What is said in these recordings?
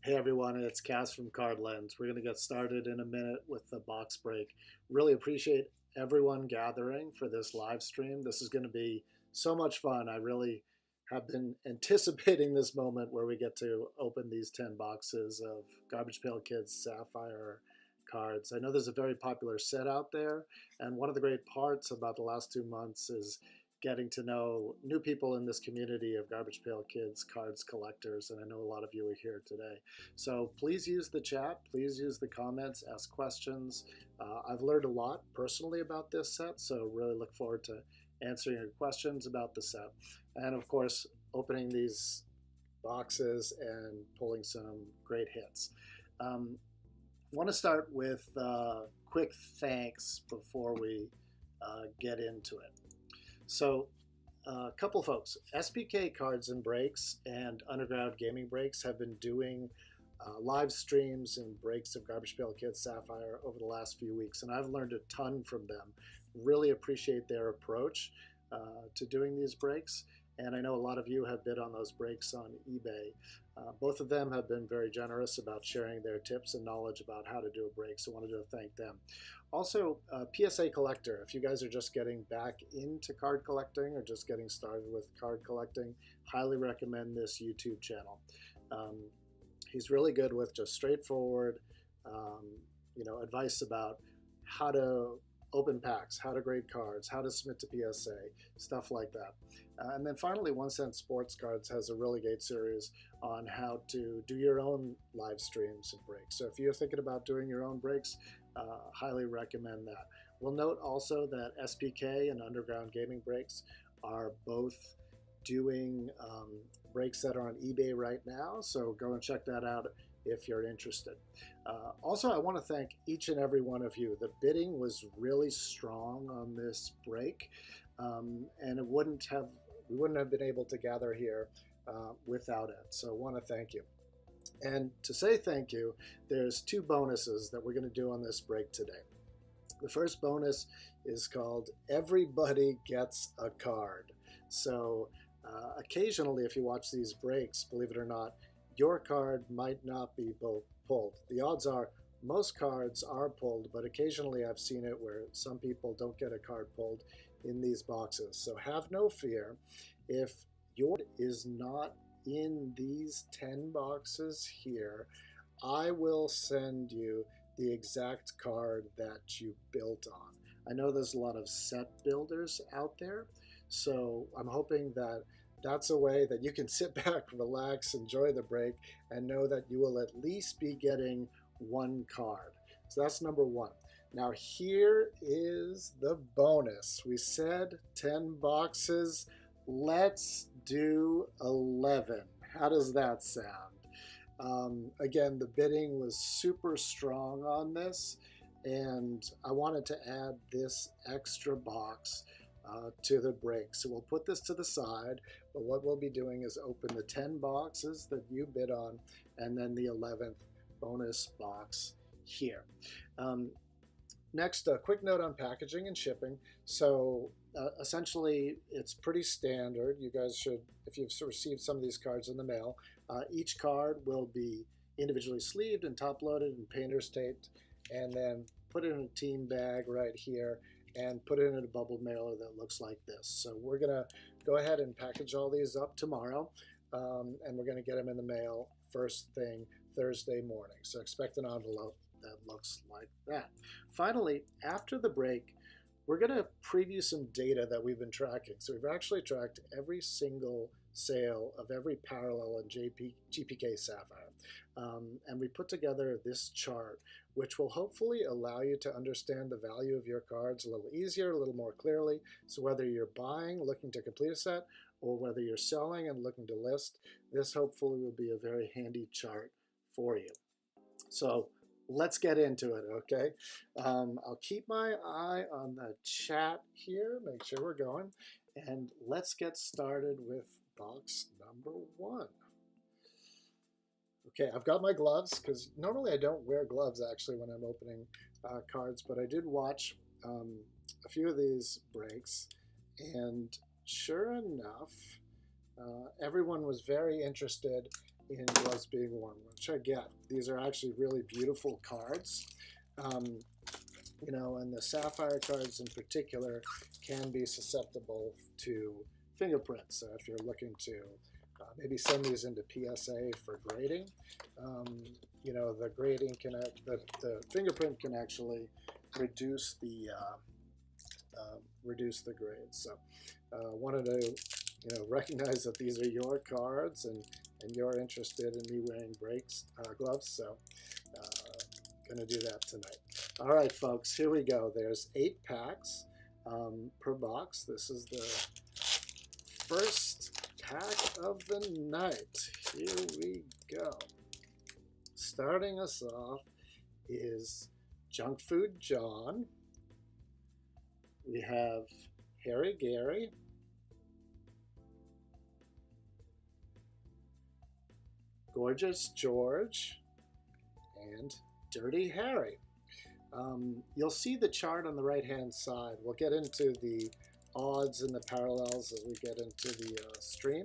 Hey everyone, it's Cass from Card Lens. We're going to get started in a minute with the box break. Really appreciate everyone gathering for this live stream. This is going to be so much fun. I really have been anticipating this moment where we get to open these 10 boxes of Garbage Pail Kids Sapphire cards. I know there's a very popular set out there, and one of the great parts about the last 2 months is getting to know new people in this community of Garbage Pail Kids cards collectors, and I know a lot of you are here today. So please use the chat, please use the comments, ask questions. I've learned a lot personally about this set, so really look forward to answering your questions about the set. And of course, opening these boxes and pulling some great hits. I want to start with quick thanks before we get into it. So a couple folks, SPK Cards and Breaks and Underground Gaming Breaks have been doing live streams and breaks of Garbage Pail Kids Sapphire over the last few weeks, and I've learned a ton from them. Really appreciate their approach to doing these breaks, and I know a lot of you have bid on those breaks on eBay. Both of them have been very generous about sharing their tips and knowledge about how to do a break, so I wanted to thank them. Also, PSA Collector, if you guys are just getting back into card collecting or just getting started with card collecting, highly recommend this YouTube channel. He's really good with just straightforward advice about how to open packs, how to grade cards, how to submit to PSA, stuff like that. And then finally, 1 Cent Sports Cards has a really great series on how to do your own live streams and breaks. So if you're thinking about doing your own breaks, highly recommend that. We'll note also that SPK and Underground Gaming Breaks are both doing breaks that are on eBay right now, so go and check that out if you're interested. Also, I want to thank each and every one of you. The bidding was really strong on this break, and we wouldn't have been able to gather here without it. So I want to thank you. And to say thank you, there's 2 bonuses that we're going to do on this break today. The first bonus is called Everybody Gets a Card. So occasionally, if you watch these breaks, believe it or not, your card might not be pulled. The odds are most cards are pulled, but occasionally I've seen it where some people don't get a card pulled in these boxes. So have no fear. If your is not in these 10 boxes here, I will send you the exact card that you built on. I know there's a lot of set builders out there, so I'm hoping that that's a way that you can sit back, relax, enjoy the break, and know that you will at least be getting 1 card. So that's number 1. Now here is the bonus. We said 10 boxes. Let's do 11. How does that sound? Again, the bidding was super strong on this, and I wanted to add this extra box to the break. So we'll put this to the side, but what we'll be doing is open the 10 boxes that you bid on, and then the 11th bonus box here. Next, a quick note on packaging and shipping. So essentially, it's pretty standard. You guys should, if you've received some of these cards in the mail, each card will be individually sleeved and top-loaded and painter's taped, and then put in a team bag right here and put it in a bubble mailer that looks like this. So we're gonna go ahead and package all these up tomorrow, and we're gonna get them in the mail first thing Thursday morning. So expect an envelope that looks like that. Finally, after the break, we're gonna preview some data that we've been tracking. So we've actually tracked every single sale of every parallel and GPK Sapphire. And we put together this chart, which will hopefully allow you to understand the value of your cards a little easier, a little more clearly. So whether you're buying, looking to complete a set, or whether you're selling and looking to list, this hopefully will be a very handy chart for you. So let's get into it, okay? I'll keep my eye on the chat here, make sure we're going, and let's get started with box number 1. Okay, I've got my gloves, because normally I don't wear gloves actually when I'm opening cards, but I did watch a few of these breaks, and sure enough, everyone was very interested in Gloves Being Worn, which I get. These are actually really beautiful cards. Um, you know, and the Sapphire cards in particular can be susceptible to fingerprints. So if you're looking to maybe send these into PSA for grading, you know, the grading can, the fingerprint can actually reduce the grades. So wanted to, you know, recognize that these are your cards and you're interested in me wearing gloves. So gonna do that tonight. All right, folks, here we go. There's 8 packs per box. This is the first pack of the night. Here we go. Starting us off is Junk Food John. We have Harry Gary. Gorgeous George. And Dirty Harry. You'll see the chart on the right-hand side. We'll get into the odds and the parallels as we get into the stream.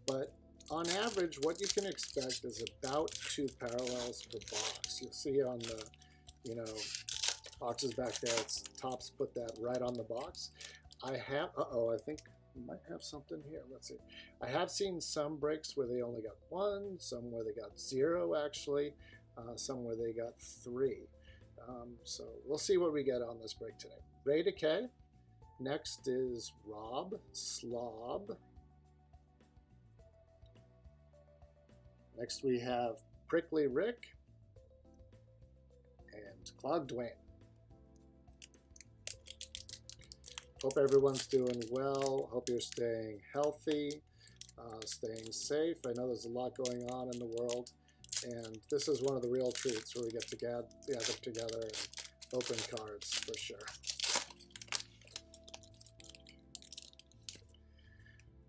But on average, what you can expect is about 2 parallels per box. You'll see on the, you know, boxes back there, it's Topps put that right on the box. I have, I think we might have something here. Let's see. I have seen some breaks where they only got 1, some where they got 0 actually, some where they got 3. So we'll see what we get on this break today. Ray Decay. Next is Rob Slob. Next we have Prickly Rick and Claude Dwayne. Hope everyone's doing well. Hope you're staying healthy, staying safe. I know there's a lot going on in the world, and this is one of the real treats where we get to gather together and open cards for sure.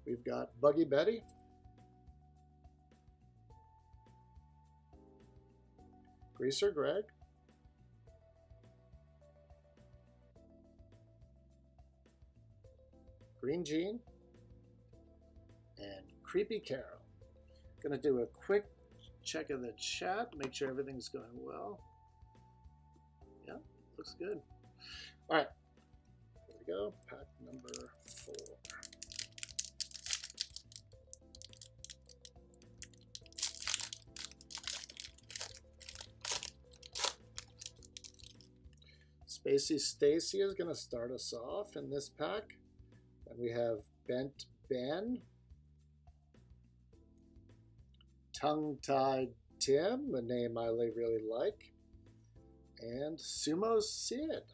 We've got Buggy Betty, Greaser Greg, Green Jean, and Creepy Carol. Gonna do a quick check of the chat, make sure everything's going well. Yeah, looks good. All right, here we go, pack number 4. Spacey Stacy is going to start us off in this pack. Then we have Bent Ben, Tongue Tied Tim, a name I really like, and Sumo Sid.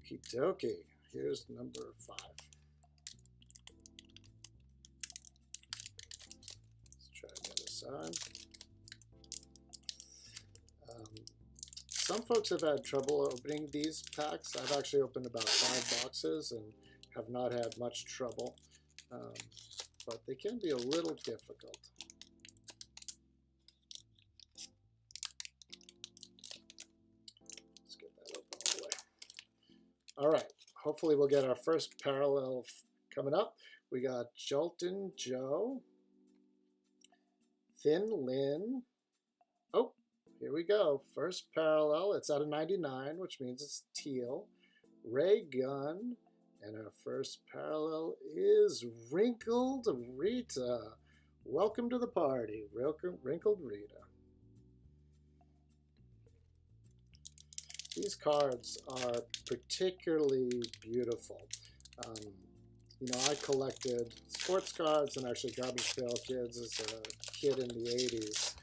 Okie dokie. Here's number 5. On. Some folks have had trouble opening these packs. I've actually opened about 5 boxes and have not had much trouble, but they can be a little difficult. Let's get that open all the way. All right, hopefully we'll get our first parallel coming up. We got Jolton Joe, Thin Lin. Oh, here we go. First parallel. It's out of 99, which means it's teal. Ray Gunn. And our first parallel is Wrinkled Rita. Welcome to the party, Wrinkled Rita. These cards are particularly beautiful. You know, I collected sports cards and actually Garbage Pail Kids as a kid in the 80s.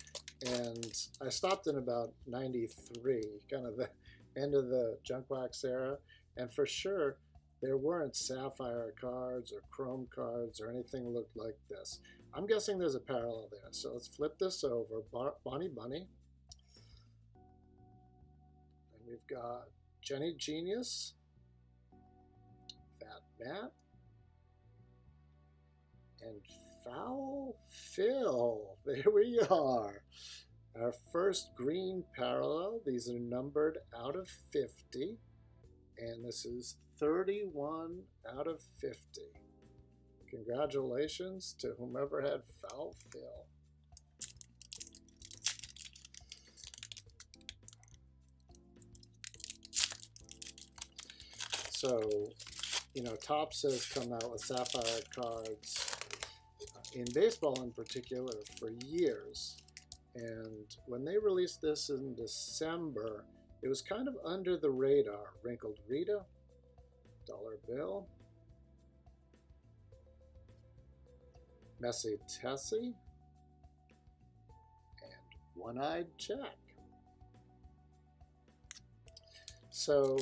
And I stopped in about 93, kind of the end of the junk wax era. And for sure, there weren't sapphire cards or chrome cards or anything that looked like this. I'm guessing there's a parallel there. So let's flip this over. Bonnie Bunny. And we've got Jenny Genius, Fat Matt, and Foul Phil. There we are. Our first green parallel. These are numbered out of 50. And this is 31 out of 50. Congratulations to whomever had foul fill. So, you know, Topps has come out with Sapphire cards in baseball in particular for years. And when they released this in December, it was kind of under the radar. Wrinkled Rita, dollar bill, Messy Tessie, and One-Eyed Jack. So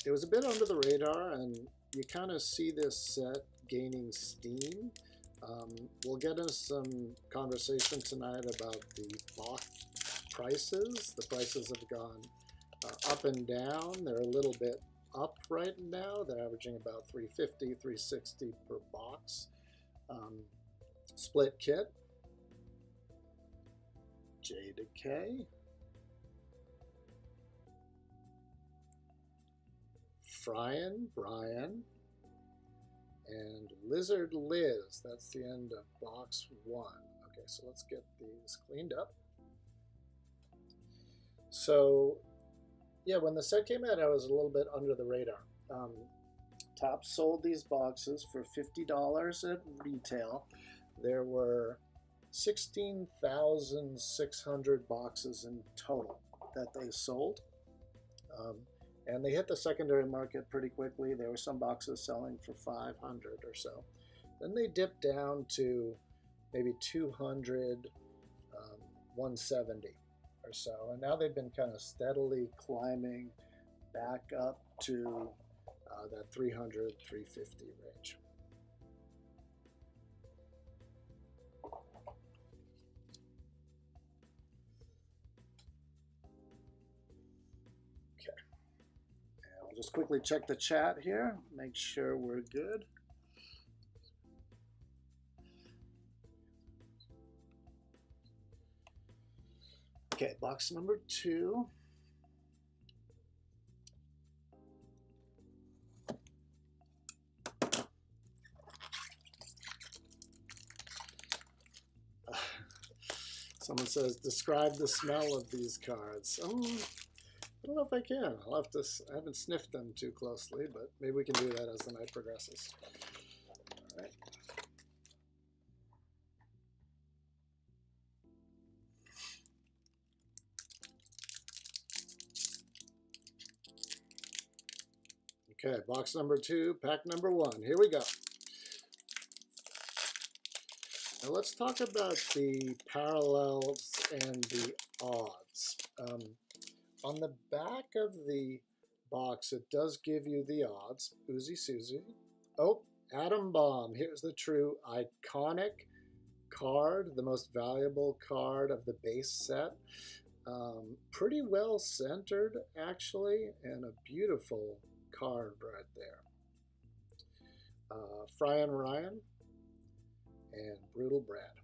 it was a bit under the radar, and you kind of see this set gaining steam. We'll get into some conversation tonight about the box prices. The prices have gone up and down. They're a little bit up right now. They're averaging about $350, $360 per box. Split kit, J to K, Fryin Brian, and Lizard Liz. That's the end of box 1. Okay, so let's get these cleaned up. So, yeah, when the set came out, I was a little bit under the radar. Topps sold these boxes for $50 at retail. There were 16,600 boxes in total that they sold. And they hit the secondary market pretty quickly. There were some boxes selling for 500 or so. Then they dipped down to maybe 200, 170 or so. And now they've been kind of steadily climbing back up to that 300, 350 range. Just quickly check the chat here, make sure we're good. Okay, box number 2. Someone says, describe the smell of these cards. I don't know if I can. I'll have to. I haven't sniffed them too closely, but maybe we can do that as the night progresses. All right. Okay, box number 2, pack number 1. Here we go. Now let's talk about the parallels and the odds. On the back of the box, it does give you the odds. Uzi Susie. Oh, Atom Bomb. Here's the true iconic card, the most valuable card of the base set. Pretty well centered, actually, and a beautiful card right there. Fryin Ryan and Brutal Brad.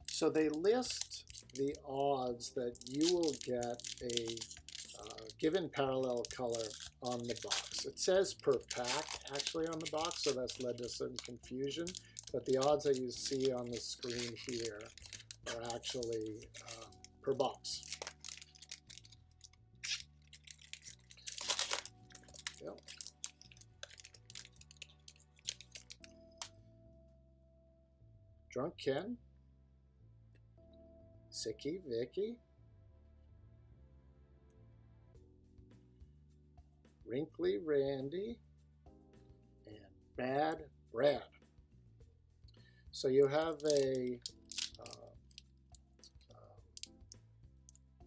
So they list the odds that you will get a given parallel color on the box. It says per pack actually on the box, so that's led to some confusion, but the odds that you see on the screen here are actually per box. Yep. Drunk Ken, Sicky Vicky, Wrinkly Randy, and Bad Brad. So you have a,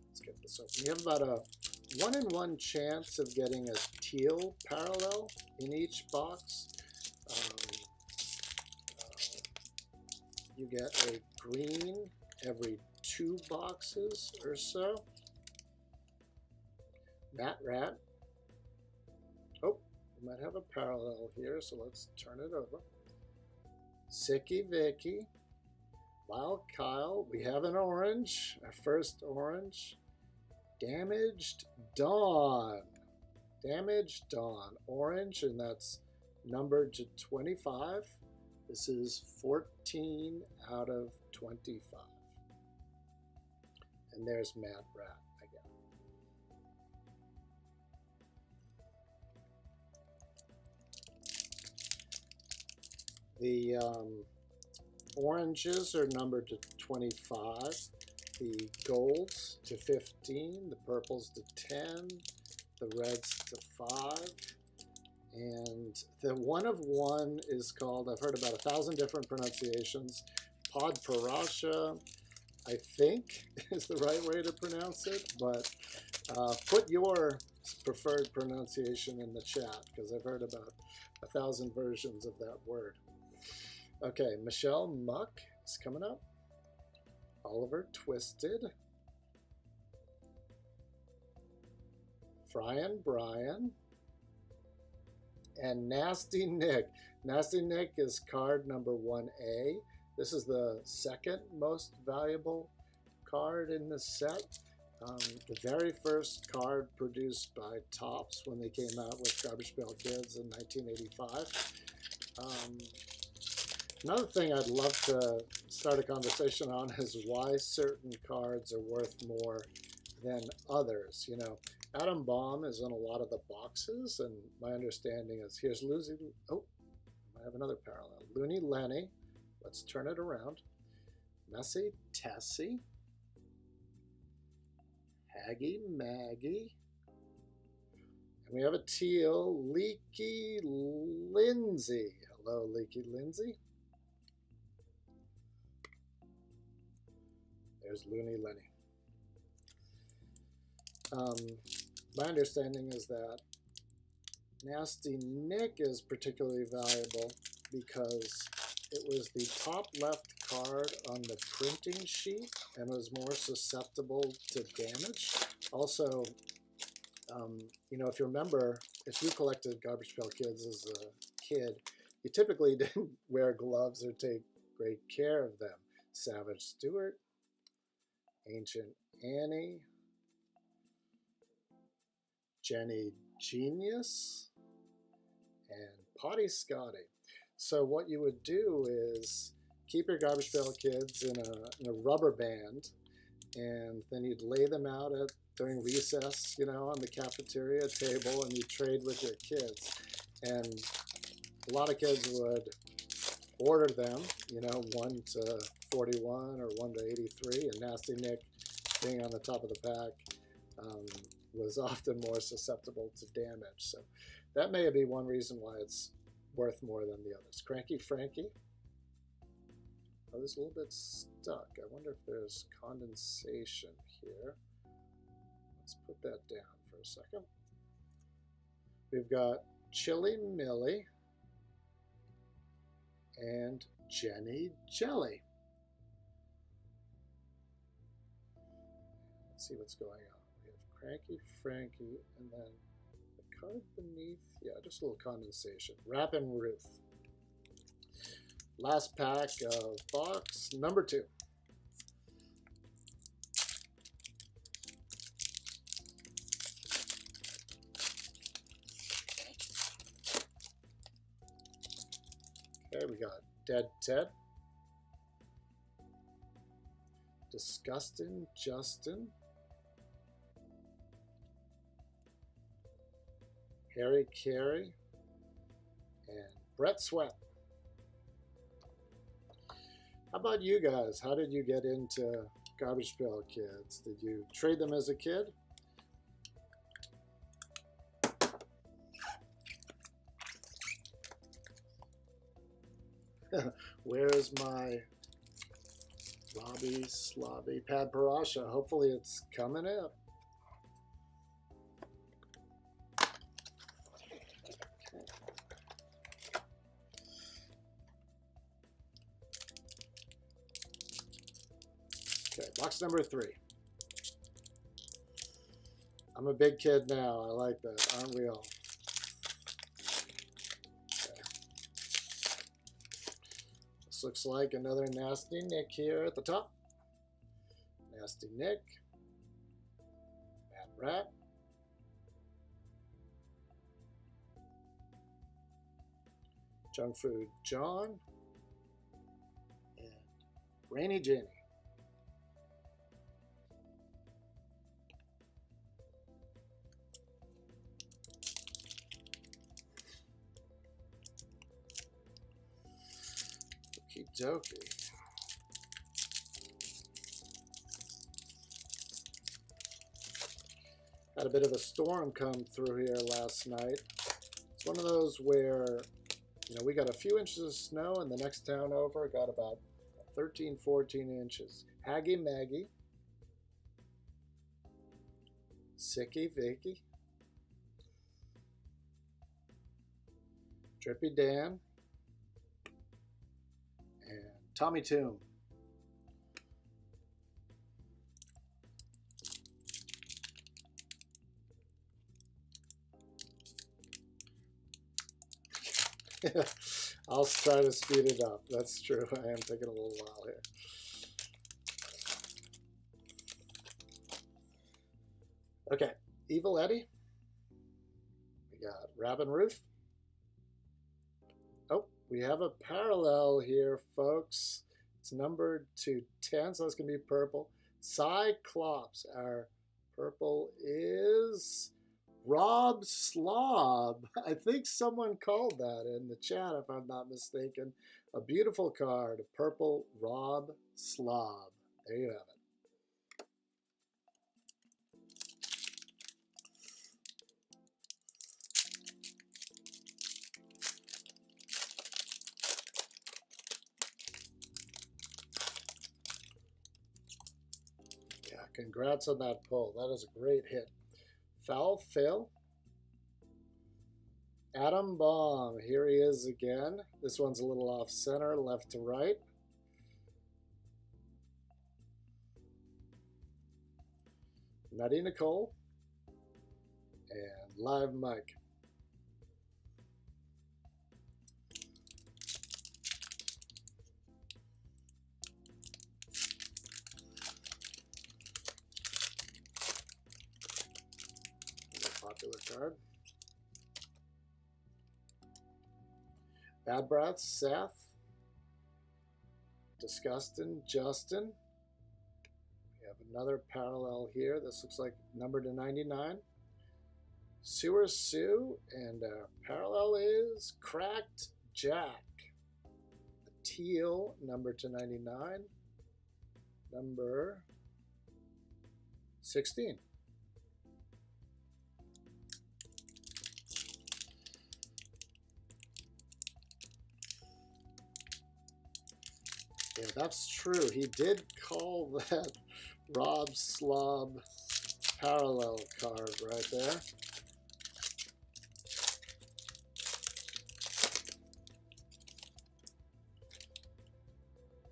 let's get this open. You have about a 1 in 1 chance of getting a teal parallel in each box. You get a green every 2 boxes or so. Matt Rat. Oh, we might have a parallel here, so let's turn it over. Sicky Vicky. Wild Kyle. We have an orange, our first orange. Damaged Dawn. Damaged Dawn. Orange, and that's numbered to 25. This is 14 out of 25. And there's Mad Rat again. The oranges are numbered to 25. The golds to 15. The purples to 10. The reds to 5. And the one of one is called, I've heard about 1,000 different pronunciations, Pod Parasha, I think is the right way to pronounce it, but put your preferred pronunciation in the chat because I've heard about 1,000 versions of that word. Okay, Michelle Muck is coming up. Oliver Twisted. Brian Bryan. And Nasty Nick. Nasty Nick is card number 1A. This is the second most valuable card in the set. The very first card produced by Topps when they came out with Garbage Pail Kids in 1985. Another thing I'd love to start a conversation on is why certain cards are worth more than others. You know, Adam Baum is in a lot of the boxes, and my understanding is here's Lucy. Oh, I have another parallel. Looney Lenny. Let's turn it around. Messy Tessie. Haggy Maggie. And we have a teal, Leaky Lindsay. Hello, Leaky Lindsay. There's Looney Lenny. My understanding is that Nasty Nick is particularly valuable because it was the top left card on the printing sheet and was more susceptible to damage. Also, you know, if you remember, if you collected Garbage Pail Kids as a kid, you typically didn't wear gloves or take great care of them. Savage Stewart, Ancient Annie, Jenny Genius, and Potty Scotty. So what you would do is keep your Garbage Pail Kids in a rubber band, and then you'd lay them out during recess, you know, on the cafeteria table, and you trade with your kids. And a lot of kids would order them, you know, 1 to 41 or 1 to 83, and Nasty Nick, being on the top of the pack, was often more susceptible to damage. So that may be one reason why it's worth more than the others. Cranky Frankie. Oh, this is a little bit stuck. I wonder if there's condensation here. Let's put that down for a second. We've got Chili Millie and Jenny Jelly. Let's see what's going on. We have Cranky Frankie, and then the card beneath, yeah, just a little condensation. Rappin' Ruth. Last pack of box number 2. Okay, we got Dead Ted, Disgustin' Justin, Harry Carey, and Brett Sweat. How about you guys? How did you get into Garbage Pail Kids? Did you trade them as a kid? Where's my slobby Pad Parasha? Hopefully it's coming up. Okay, box number 3. I'm a big kid now. I like that. Aren't we all? Okay. This looks like another Nasty Nick here at the top. Nasty Nick. Rat. Junk Food John. And Rainy Janie. Okie dokie. Had a bit of a storm come through here last night. It's one of those where, you know, we got a few inches of snow, and the next town over got about 13, 14 inches. Haggy Maggie. Sicky Vicky. Drippy Dan. And Tommy Toom. I'll try to speed it up. That's true. I am taking a little while here. Okay, Evil Eddie. We got Robin Ruth. Oh, we have a parallel here, folks. It's numbered to 10, so that's going to be purple. Cyclops. Our purple is Rob Slob. I think someone called that in the chat, if I'm not mistaken. A beautiful card, a purple Rob Slob. There you have it. Yeah, congrats on that pull. That is a great hit. Foul Phil. Adam Baum. Here he is again. This one's a little off center, left to right. Nutty Nicole. And Live Mike. Popular card. Bad Breath, Seth. Disgustin', Justin. We have another parallel here. This looks like number to 99. Sewer Sue, and our parallel is Cracked Jack. A teal, number to 99. Number 16. Yeah, that's true. He did call that Rob Slob parallel card right there.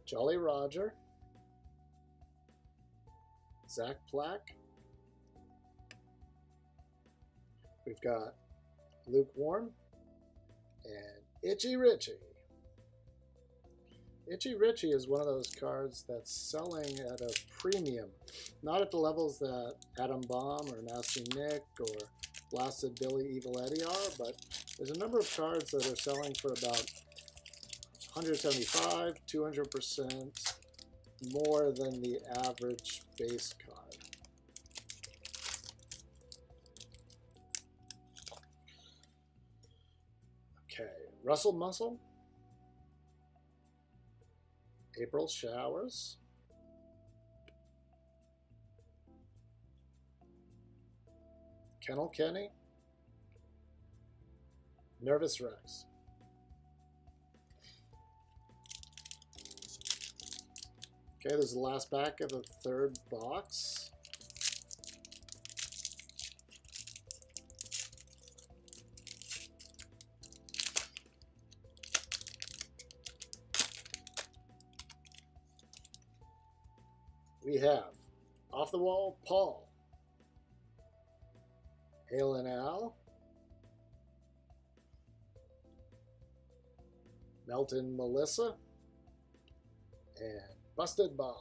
Jolly Roger. Zach Plack. We've got Lukewarm and Itchy Richie. Itchy Richie is one of those cards that's selling at a premium. Not at the levels that Adam Baum or Nasty Nick or Blasted Billy Evil Eddie are, but there's a number of cards that are selling for about 175, 200% more than the average base card. Okay, Russell Muscle. April Showers. Kennel Kenny. Nervous Rex. Okay, this is the last pack of the third box. We have Off the Wall Paul, Hale and Al, Melton Melissa, and Busted Bob.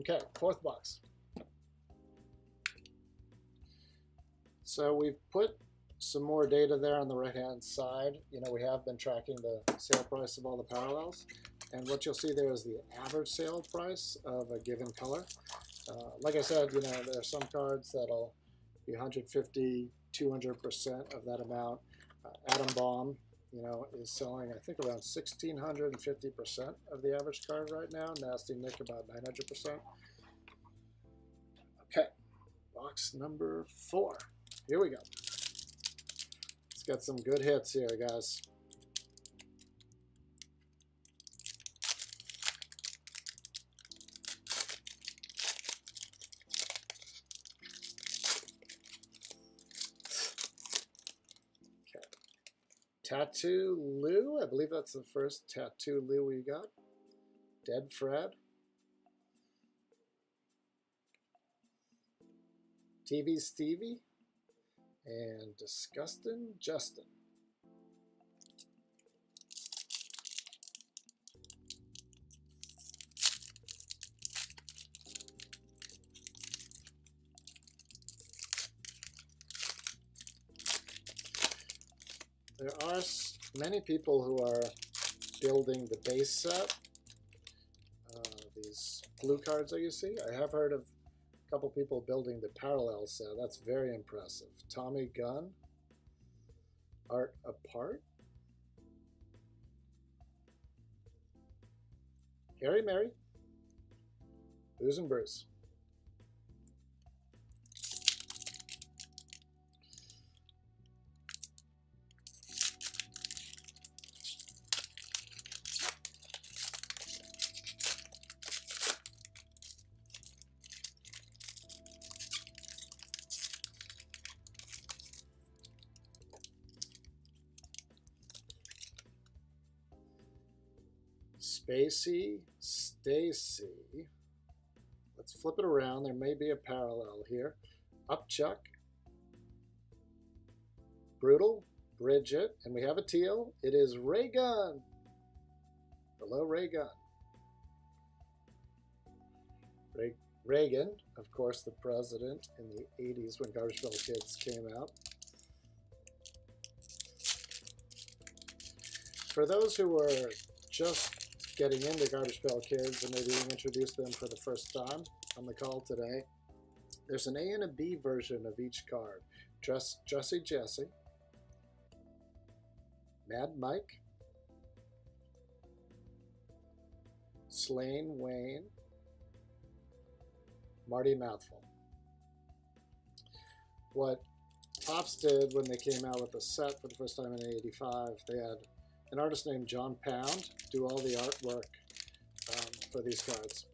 Okay, fourth box. So we've put some more data there on the right-hand side. You know, we have been tracking the sale price of all the parallels. And what you'll see there is the average sale price of a given color. Like I said, you know, there are some cards that'll be 150, 200% of that amount. Atom Bomb, you know, is selling, I think, around 1,650% of the average card right now. Nasty Nick about 900%. Okay, box number 4. Here we go. Let's get some good hits here, guys. Okay. Tattoo Lou, I believe that's the first Tattoo Lou we got. Dead Fred. TV Stevie. And Disgustin' Justin. There are many people who are building the base set. These blue cards that you see. I have heard of a couple people building the parallel set. That's very impressive. Tommy Gunn. Art Apart. Harry Mary. Booze and Bruce. Spacey Stacy. Let's flip it around. There may be a parallel here. Upchuck. Brutal. Bridget. And we have a teal. It is Ray Gun. Hello, Ray Gun. Reagan, of course, the president in the 80s when Garbage Pail Kids came out. For those who were just getting into Garbage Pail Kids and maybe introduced them for the first time on the call today, there's an A and a B version of each card. Dressy Jesse, Mad Mike, Slain Wayne, Marty Mouthful. What Topps did when they came out with the set for the first time in '85, they had an artist named John Pound do all the artwork for these cards.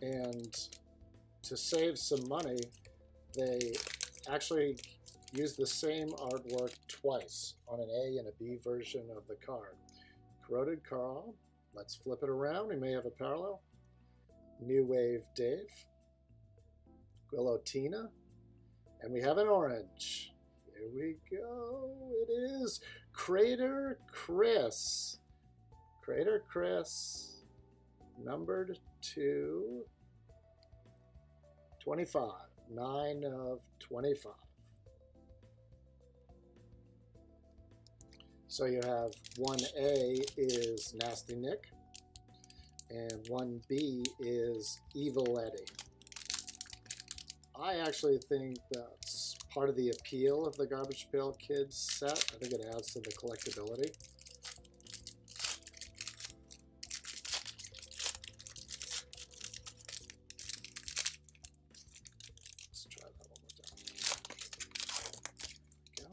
And to save some money, they actually used the same artwork twice on an A and a B version of the card. Corroded Carl, let's flip it around. We may have a parallel. New Wave Dave, Guillotina, and we have an orange. Here we go. It is Crater Chris. Crater Chris, numbered to 25. 9 of 25. So you have 1A is Nasty Nick, and 1B is Evil Eddie. I actually think that's part of the appeal of the Garbage Pail Kids set. I think it adds to the collectability. Let's try that one more time. There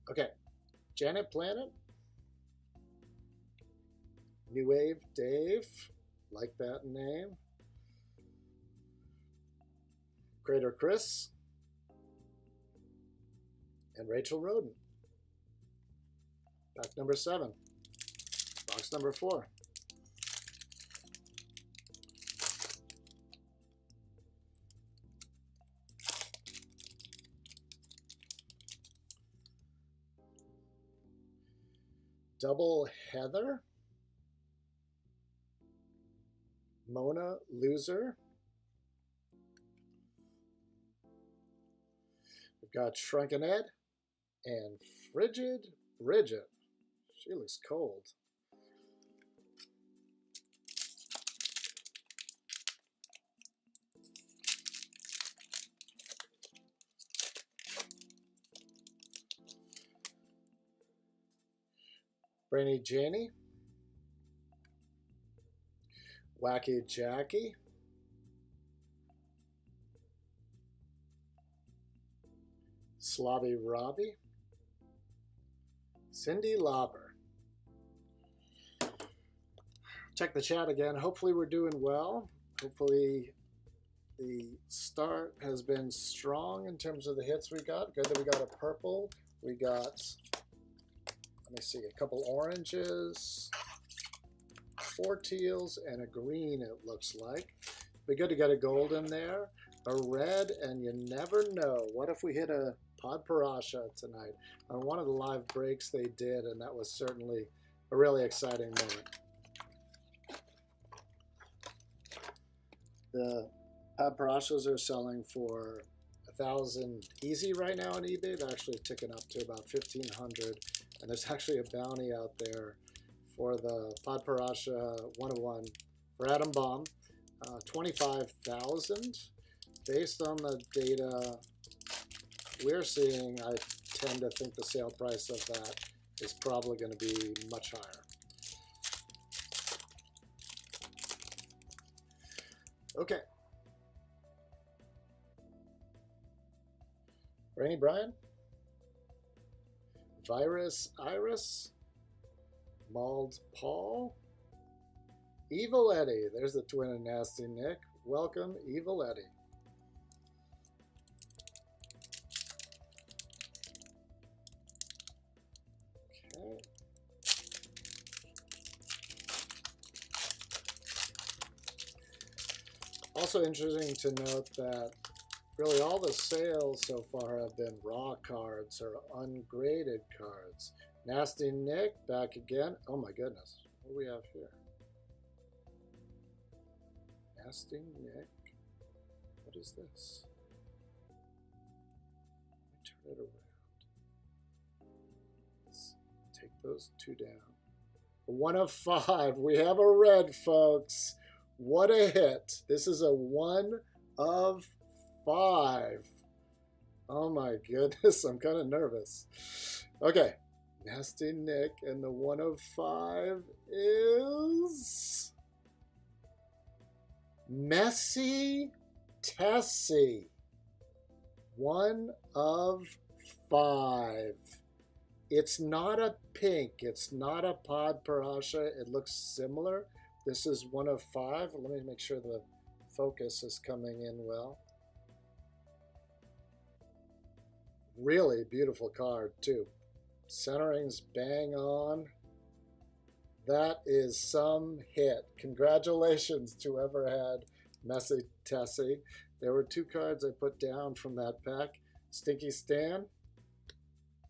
we go. Okay, Janet Planet, New Wave Dave, like that name. Crater Chris, and Rachel Roden. Pack number 7, box number 4. Double Heather, Mona Loser, Got Shrunken Ed and Frigid Bridget. She looks cold. Brainy Janie. Wacky Jackie. Slobby Robbie. Cindy Lauber. Check the chat again. Hopefully we're doing well. Hopefully the start has been strong in terms of the hits we got. Good that we got a purple. We got, let me see, a couple oranges, 4 teals, and a green, it looks like. Be good to get a gold in there, a red, and you never know. What if we hit a Pod Parasha tonight? On one of the live breaks they did, and that was certainly a really exciting moment. The Pod Parashas are selling for $1,000 easy right now on eBay. They're actually ticking up to about $1,500, and there's actually a bounty out there for the Pod Parasha 101 for Adam Baum, $25,000. Based on the data we're seeing, I tend to think the sale price of that is probably going to be much higher. Okay. Rainy Brian, Virus Iris, Mauled Paul, Evil Eddie. There's the twin of Nasty Nick. Welcome, Evil Eddie. Okay. Also interesting to note that really all the sales so far have been raw cards or ungraded cards. Nasty Nick back again. Oh my goodness. What do we have here? Nasty Nick. What is this? Let me turn it around. Let's take those 2 down. 1 of 5. We have a red, folks. What a hit. This is a 1 of 5. Oh my goodness, I'm kind of nervous. Okay, Nasty Nick, and the 1 of 5 is Messy Tessie. 1 of 5. It's not a pink. It's not a Pod Parasha. It looks similar. This is 1 of 5. Let me make sure the focus is coming in well. Really beautiful card, too. Centering's bang on. That is some hit. Congratulations to whoever had Messy Tessie. There were 2 cards I put down from that pack. Stinky Stan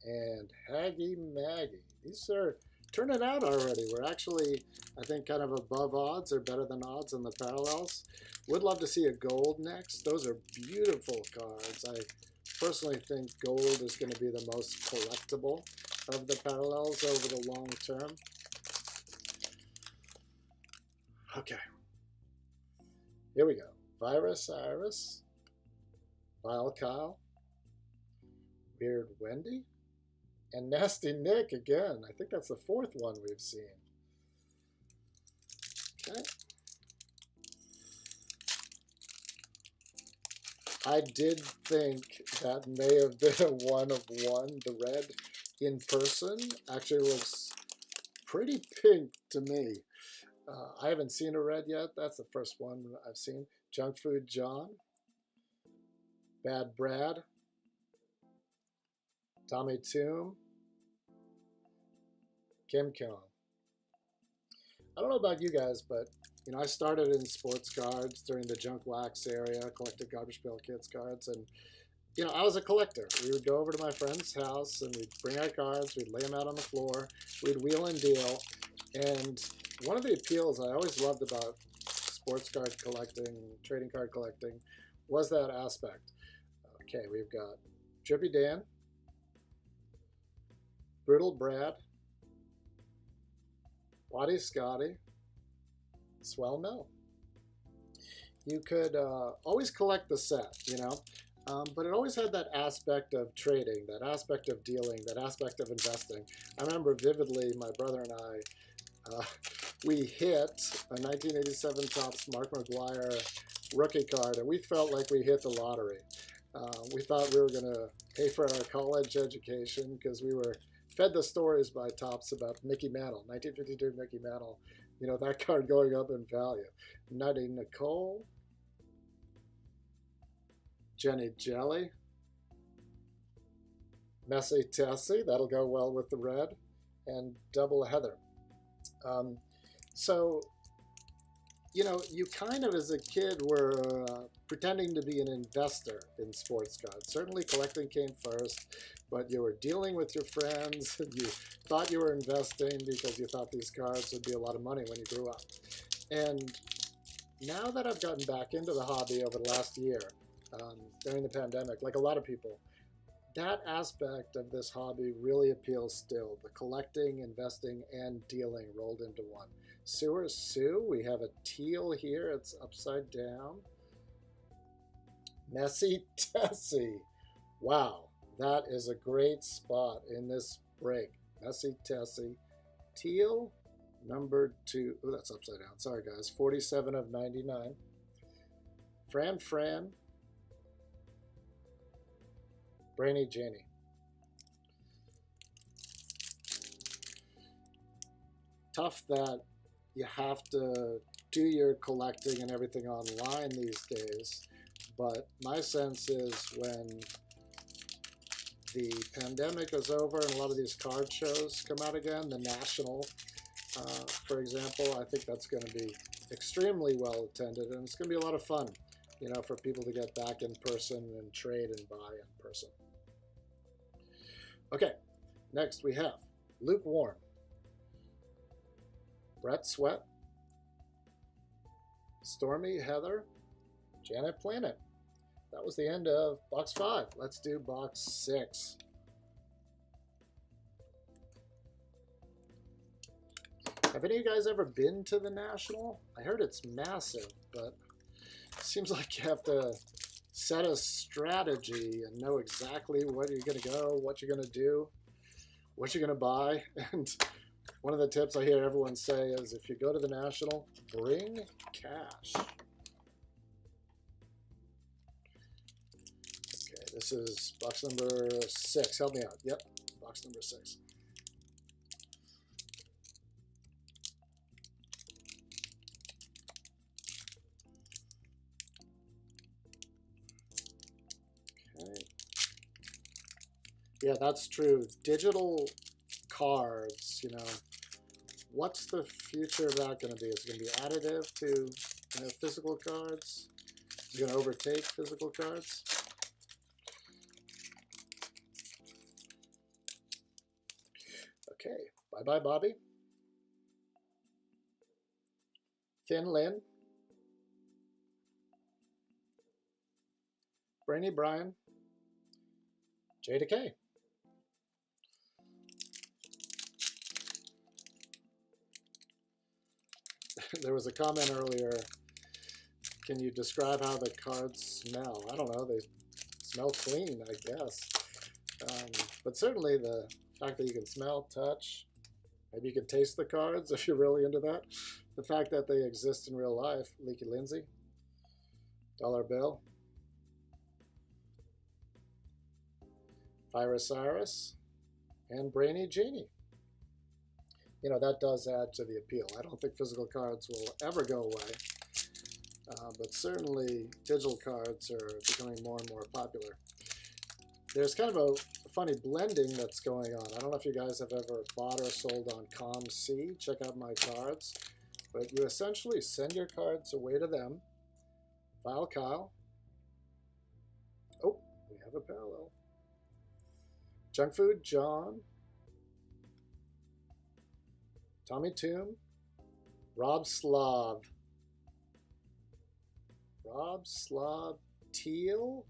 and Haggy Maggie. These are turning out already. We're actually, I think, kind of above odds or better than odds on the parallels. Would love to see a gold next. Those are beautiful cards. I personally think gold is going to be the most collectible of the parallels over the long term. Okay. Here we go. Virus Iris. Vile Kyle. Weird Wendy. And Nasty Nick again. I think that's the 4th one we've seen. Okay. I did think that may have been a 1 of 1. The red in person actually looks pretty pink to me. I haven't seen a red yet. That's the first one I've seen. Junk Food John. Bad Brad. Tommy Toom. Kim Kong. I don't know about you guys, but you know, I started in sports cards during the junk wax area, collected Garbage Pail Kids cards, and you know, I was a collector. We would go over to my friend's house and we'd bring our cards, we'd lay them out on the floor, we'd wheel and deal. And one of the appeals I always loved about sports card collecting, trading card collecting, was that aspect. Okay, we've got Drippy Dan, Brutal Brad, Waddy Scotty, Swell Mel. You could always collect the set, but it always had that aspect of trading, that aspect of dealing, that aspect of investing. I remember vividly my brother and I, we hit a 1987 Topps Mark McGwire rookie card, and we felt like we hit the lottery. We thought we were going to pay for our college education because we were fed the stories by Topps about Mickey Mantle, 1952 Mickey Mantle, that card going up in value. Nutty Nicole, Jenny Jelly, Messy Tessie, that'll go well with the red, and Double Heather. So, you kind of as a kid were pretending to be an investor in sports cards. Certainly collecting came first, but you were dealing with your friends, and you thought you were investing because you thought these cards would be a lot of money when you grew up. And now that I've gotten back into the hobby over the last year, during the pandemic, like a lot of people, that aspect of this hobby really appeals still. The collecting, investing, and dealing rolled into one. Sewer Sue, we have a teal here. It's upside down. Messy Tessie. Wow, that is a great spot in this break. Messy Tessie. Teal, number 2. Oh, that's upside down. Sorry, guys. 47 of 99. Fran. Brainy Janie. Tough that you have to do your collecting and everything online these days, but my sense is when the pandemic is over and a lot of these card shows come out again, the National, for example, I think that's going to be extremely well attended, and it's going to be a lot of fun, for people to get back in person and trade and buy in person. Okay, next we have Lukewarm, Brett Sweat, Stormy Heather, Janet Planet. That was the end of box 5. Let's do box 6. Have any of you guys ever been to the National? I heard it's massive, but it seems like you have to set a strategy and know exactly where you're going to go, what you're going to do, what you're going to buy. And one of the tips I hear everyone say is if you go to the National, bring cash. Okay, this is box number 6. Help me out. Yep, box number 6. Yeah, that's true. Digital cards, what's the future of that going to be? Is it going to be additive to physical cards? Is it going to overtake physical cards? Okay, bye-bye, Bobby. Thin Lynn. Brainy Brian. J to K. There was a comment earlier, can you describe how the cards smell? I don't know, they smell clean, I guess. But certainly the fact that you can smell, touch, maybe you can taste the cards if you're really into that. The fact that they exist in real life, Leaky Lindsay, Dollar Bill, Cyrus, and Brainy Janie. That does add to the appeal. I don't think physical cards will ever go away, but certainly digital cards are becoming more and more popular. There's kind of a funny blending that's going on. I don't know if you guys have ever bought or sold on ComC. Check out my cards. But you essentially send your cards away to them. File Kyle. Oh, we have a parallel. Junk Food John. Tommy Toom, Rob Slav Teal,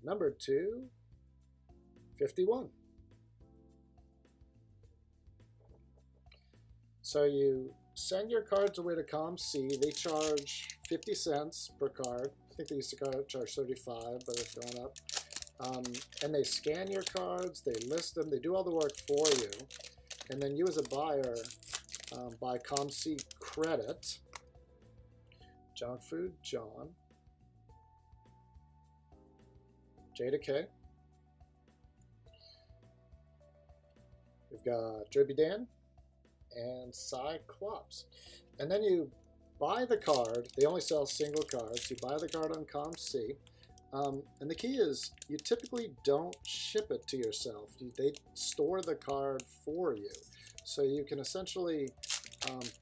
number 2, 51. So you send your cards away to ComC. They charge 50 cents per card. I think they used to charge 35, but it's gone up. And they scan your cards, they list them, they do all the work for you. And then you as a buyer buy ComC credit. Junk Food John. J to K. We've got Derby Dan and Cyclops. And then you buy the card. They only sell single cards. You buy the card on ComC. And the key is you typically don't ship it to yourself. They store the card for you. So you can essentially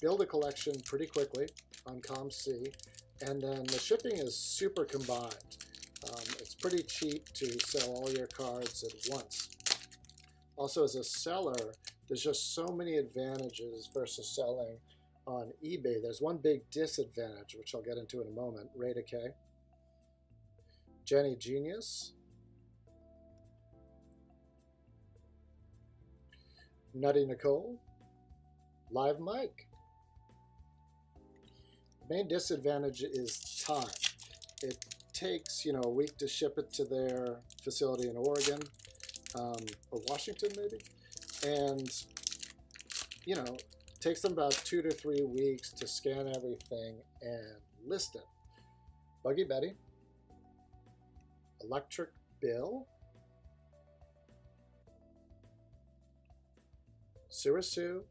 build a collection pretty quickly on ComC. And then the shipping is super combined. It's pretty cheap to sell all your cards at once. Also, as a seller, there's just so many advantages versus selling on eBay. There's one big disadvantage, which I'll get into in a moment. Rata K. Jenny Genius. Nutty Nicole. Live Mike. The main disadvantage is time. It takes, a week to ship it to their facility in Oregon, or Washington maybe. And, takes them about 2 to 3 weeks to scan everything and list it. Buggy Betty. Electric Bill. Sue.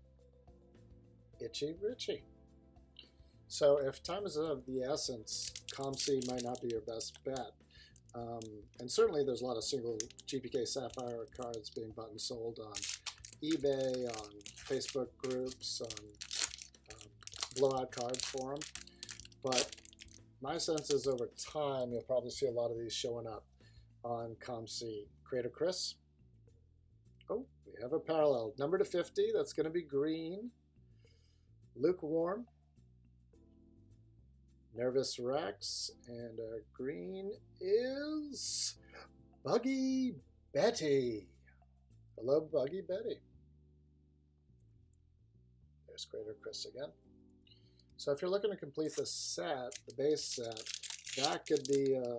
Itchy Richie. So if time is of the essence, ComC might not be your best bet. And certainly there's a lot of single GPK Sapphire cards being bought and sold on eBay, on Facebook groups, on blowout card forum. But my sense is over time, you'll probably see a lot of these showing up on ComC. Creator Chris. Oh, we have a parallel. Number to 50, that's going to be green. Lukewarm. Nervous Rex. And green is Buggy Betty. Hello, Buggy Betty. There's Creator Chris again. So if you're looking to complete the set, the base set, that could be a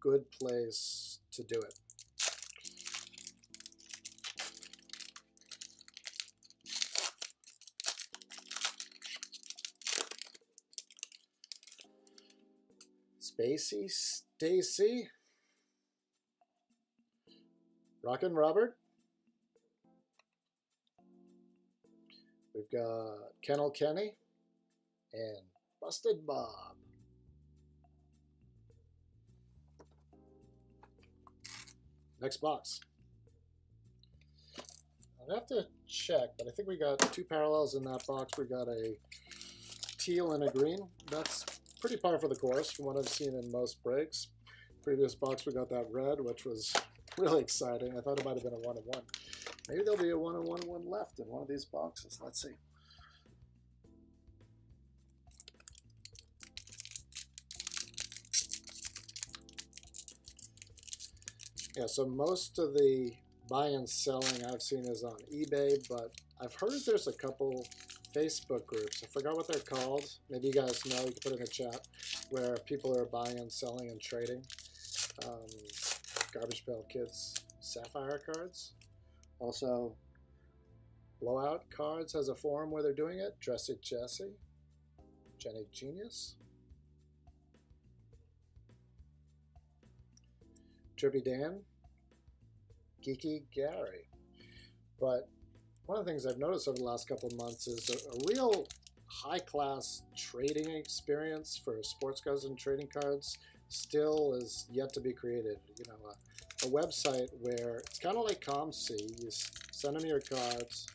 good place to do it. Spacey Stacy. Rockin' Robert. We've got Kennel Kenny and Busted Bob. Next box. I'll have to check, but I think we got 2 parallels in that box. We got a teal and a green. That's pretty par for the course from what I've seen in most breaks. Previous box we got that red, which was really exciting. I thought it might have been a 1-1. Maybe there'll be a 1-1 left in one of these boxes. Let's see. Yeah, so most of the buy and selling I've seen is on eBay, but I've heard there's a couple Facebook groups. I forgot what they're called. Maybe you guys know. You can put it in the chat where people are buying and selling and trading. Garbage Pail Kids Sapphire cards. Also, Blowout Cards has a forum where they're doing it. Dressy Jesse. Jenny Genius. Trippy Dan. Geeky Gary. But one of the things I've noticed over the last couple of months is a real high-class trading experience for sports cards and trading cards still is yet to be created. A website where it's kind of like ComC. You send them your cards,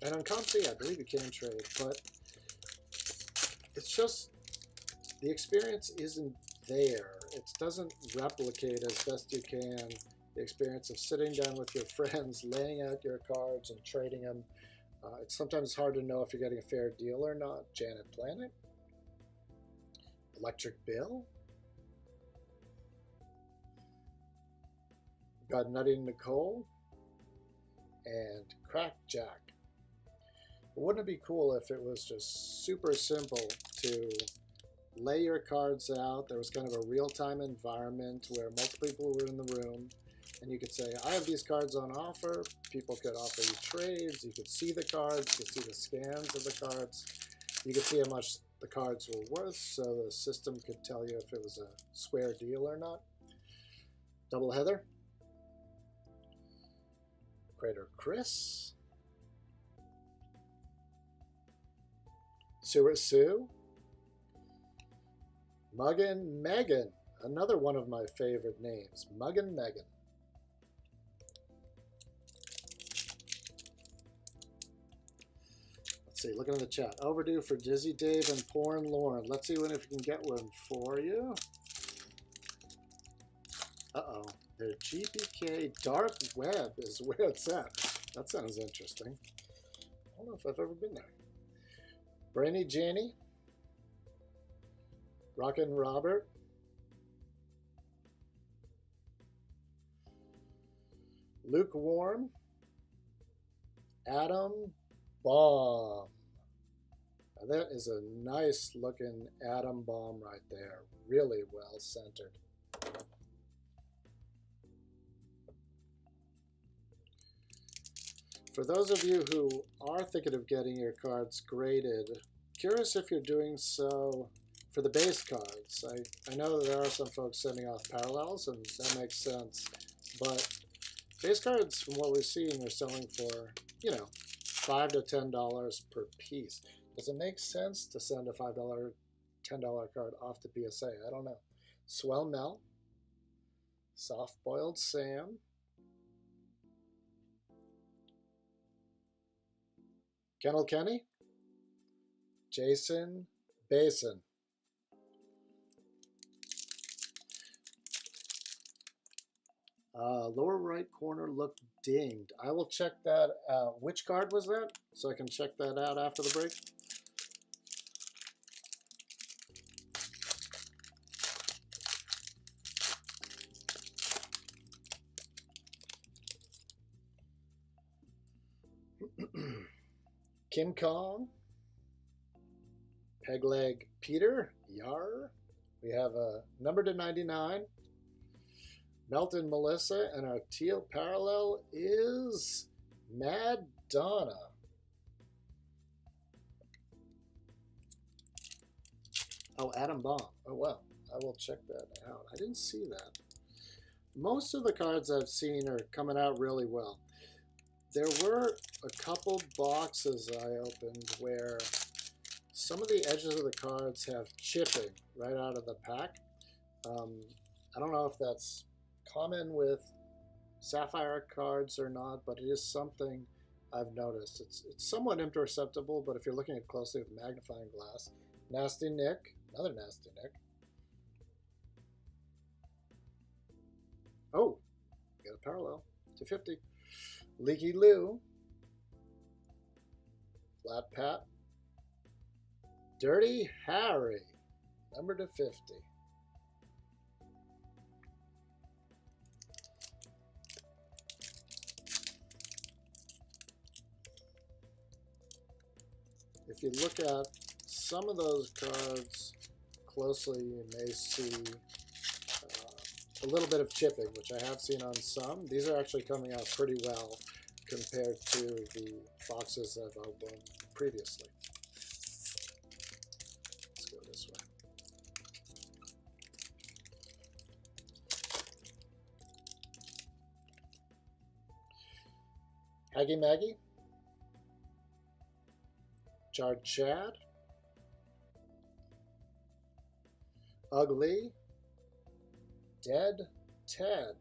and on ComC, I believe you can trade, but it's just the experience isn't there. It doesn't replicate as best you can the experience of sitting down with your friends, laying out your cards and trading them. It's sometimes hard to know if you're getting a fair deal or not. Janet Planet. Electric Bill. Got Nutty Nicole and Crack Jack. Wouldn't it be cool if it was just super simple to lay your cards out? There was kind of a real-time environment where multiple people were in the room, and you could say, I have these cards on offer. People could offer you trades. You could see the cards. You could see the scans of the cards. You could see how much the cards were worth, so the system could tell you if it was a square deal or not. Double Heather. Crater Chris. Sewer Sue. Muggin Megan. Another one of my favorite names. Muggin Megan. Let's see, looking at the chat. Overdue for Dizzy Dave and Porn Lauren. Let's see if we can get one for you. Uh-oh. Their GPK Dark Web is where it's at. That sounds interesting. I don't know if I've ever been there. Brainy Janie. Rockin' Robert. Lukewarm. Adam Bomb. Now that is a nice looking atom bomb right there. Really well centered. For those of you who are thinking of getting your cards graded, curious if you're doing so for the base cards. I know there are some folks sending off parallels, and that makes sense. But base cards, from what we're seeing, are selling for, you know, $5 to $10 per piece. Does it make sense to send a $5, $10 card off to PSA? I don't know. Swell Mel. Soft Boiled Sam. Kennel Kenny. Jason Basin. Lower right corner looked dinged. I will check that out. Which card was that? So I can check that out after the break. Kim Kong. Pegleg Peter. Yar. We have a number to 99. Melton Melissa, and our teal parallel is Mad Donna. Oh, Adam Bomb. Oh, well, I will check that out. I didn't see that. Most of the cards I've seen are coming out really well. There were a couple boxes I opened where some of the edges of the cards have chipping right out of the pack. I don't know if that's common with Sapphire cards or not, but it is something I've noticed. It's somewhat imperceptible, but if you're looking at it closely with a magnifying glass. Nasty Nick, another Nasty Nick. Oh, got a parallel to 50. Leaky Lou. Flat Pat. Dirty Harry, number to 50. If you look at some of those cards closely, you may see a little bit of chipping, which I have seen on some. These are actually coming out pretty well compared to the boxes I've opened previously. Let's go this way. Haggy Maggie. Chard Chad. Ugly. Dead Ted.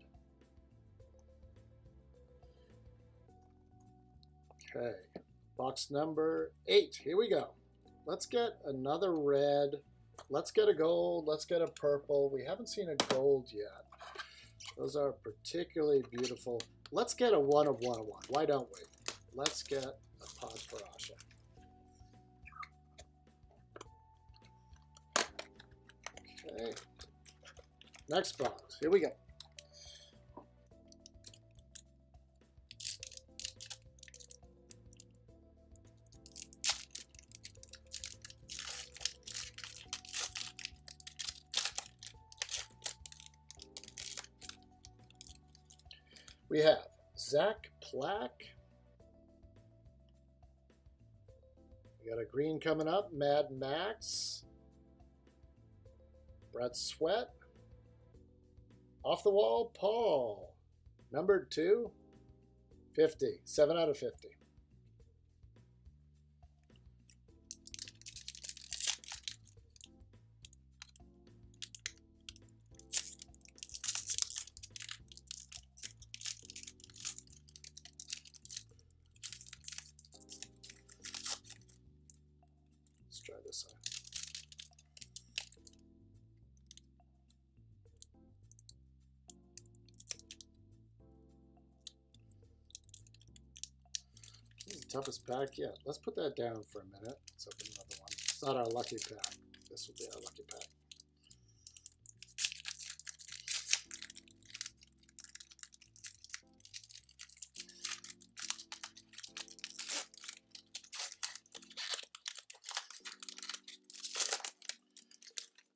Okay, box number 8. Here we go. Let's get another red. Let's get a gold. Let's get a purple. We haven't seen a gold yet. Those are particularly beautiful. Let's get a 1 of 101. Why don't we? Let's get a Pod Parasha. Okay. Next box. Here we go. We have Zach Plack. We got a green coming up, Mad Max. Brett Sweat. Off the wall, Paul. Numbered 2, 50. 7 out of 50. Let's try this side. This is the toughest pack yet. Let's put that down for a minute. Let's open another one. It's not our lucky pack. This will be our lucky pack.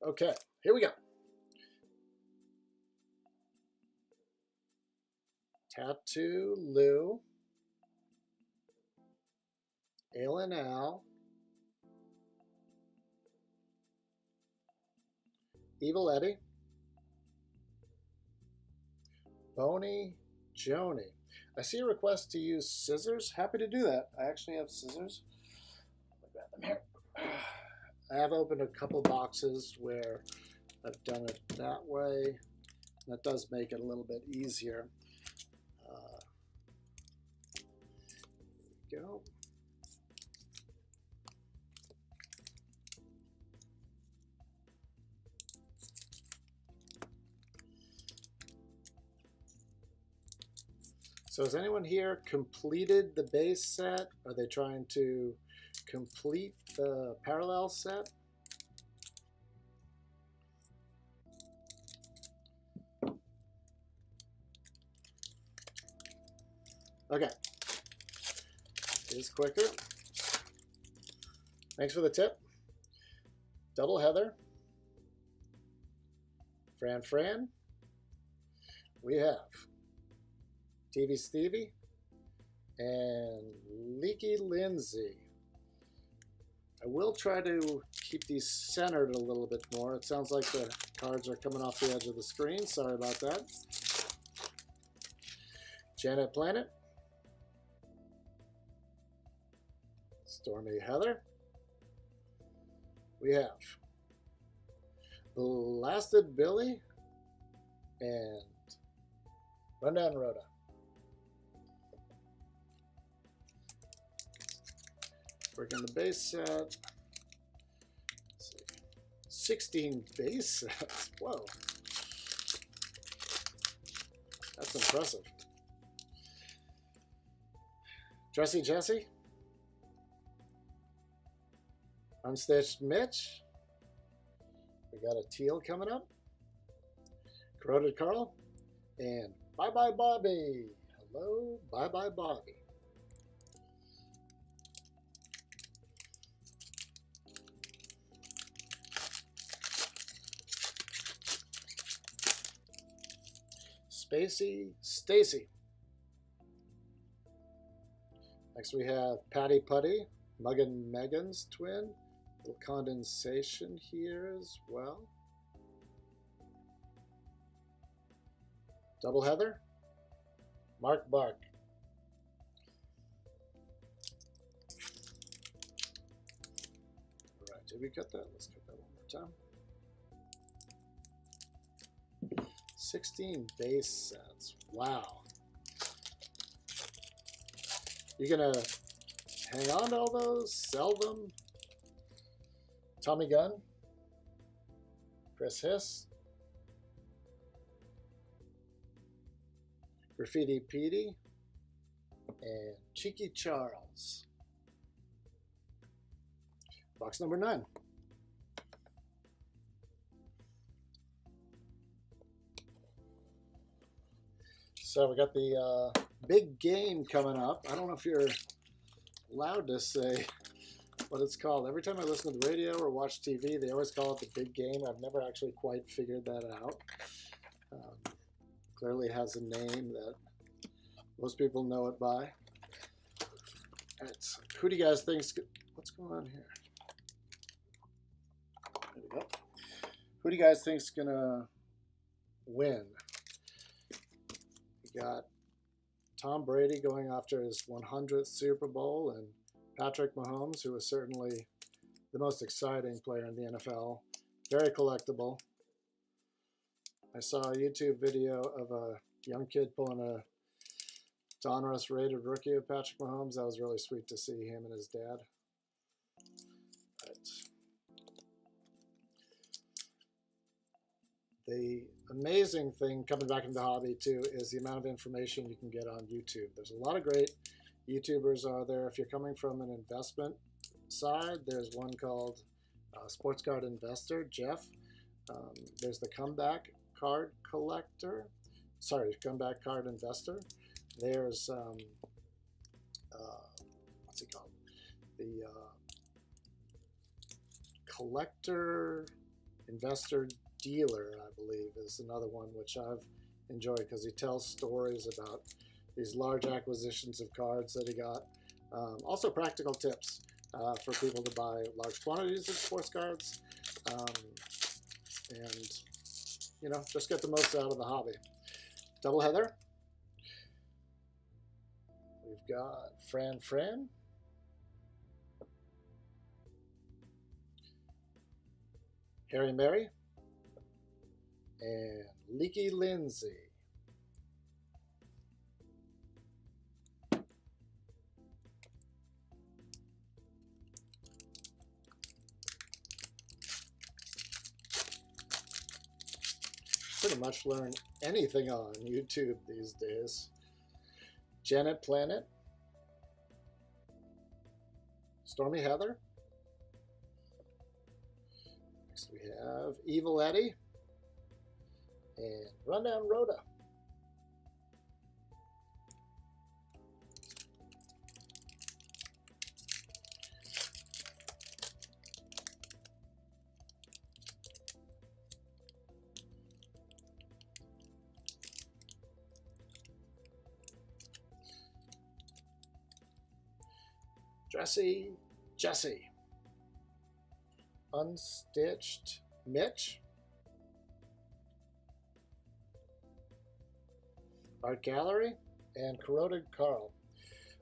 Okay, here we go. Tattoo Lou. Alan Al. Evil Eddie. Boney Joni. I see a request to use scissors. Happy to do that. I actually have scissors. Let me grab them here. I have opened a couple boxes where I've done it that way. That does make it a little bit easier. There we go. So has anyone here completed the base set? Are they trying to complete the parallel set? Okay. It is quicker. Thanks for the tip. Double Heather. Fran. We have TV Stevie and Leaky Lindsay. I will try to keep these centered a little bit more. It sounds like the cards are coming off the edge of the screen. Sorry about that. Janet Planet. Stormy Heather. We have Blasted Billy and Rundown Rhoda. Working the base set. Let's see. 16 base sets. Whoa. That's impressive. Dressy Jesse. Unstitched Mitch. We got a teal coming up. Corroded Carl. And Bye Bye Bobby. Hello, Bye Bye Bobby. Spacey Stacy. Next we have Patty Putty, Muggin Megan's twin. Little condensation here as well. Double Heather, Mark Bark. All right, did we cut that? Let's cut that one more time. 16 base sets. Wow. You gonna hang on to all those? Sell them? Tommy Gunn, Chris Hiss, Graffiti Petey, and Cheeky Charles. Box number 9. So we got the big game coming up. I don't know if you're allowed to say what it's called. Every time I listen to the radio or watch TV, they always call it the big game. I've never actually quite figured that out. Clearly has a name that most people know it by. It's, who do you guys think's, what's going on here? There we go. Who do you guys think's gonna win? We got Tom Brady going after his 100th Super Bowl, and Patrick Mahomes, who is certainly the most exciting player in the NFL. Very collectible. I saw a YouTube video of a young kid pulling a Donruss rated rookie of Patrick Mahomes. That was really sweet to see him and his dad. Right. The amazing thing coming back into the hobby too is the amount of information you can get on YouTube. There's a lot of great YouTubers out there. If you're coming from an investment side, there's one called Sports Card Investor, Jeff. There's the Comeback Card Collector. Sorry, Comeback Card Investor. There's, what's it called? The Collector Investor Dealer, I believe, is another one which I've enjoyed because he tells stories about these large acquisitions of cards that he got. Also practical tips for people to buy large quantities of sports cards and, you know, just get the most out of the hobby. Double heather. We've got Fran, Harry Mary, and Leaky Lindsay. Pretty much learn anything on YouTube these days. Janet Planet, Stormy Heather. Next we have Evil Eddie and Rundown Rhoda. Jesse, Unstitched Mitch, Art Gallery, and Corroded Carl.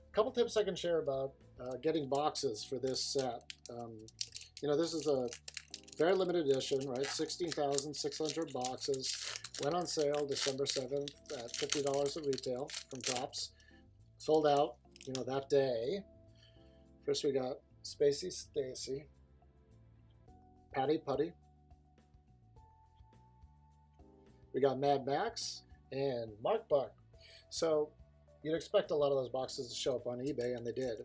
A couple tips I can share about getting boxes for this set. You know, this is a very limited edition, right? 16,600 boxes. Went on sale December 7th at $50 at retail from Tops. Sold out, you know, that day. First we got Spacey Stacy, Patty Putty. We got Mad Max and Mark Buck. So you'd expect a lot of those boxes to show up on eBay, and they did.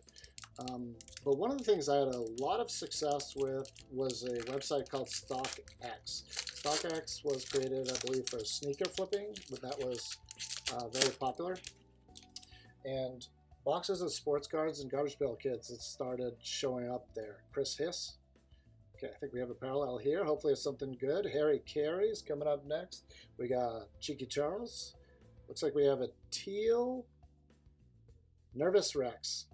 But one of the things I had a lot of success with was a website called StockX. StockX was created, I believe, for sneaker flipping, but that was very popular. And boxes of sports cards and garbage pail kits that started showing up there. Chris Hiss. Okay, I think we have a parallel here. Hopefully it's something good. Harry Carey's coming up next. We got Cheeky Charles. Looks like we have a teal Nervous Rex.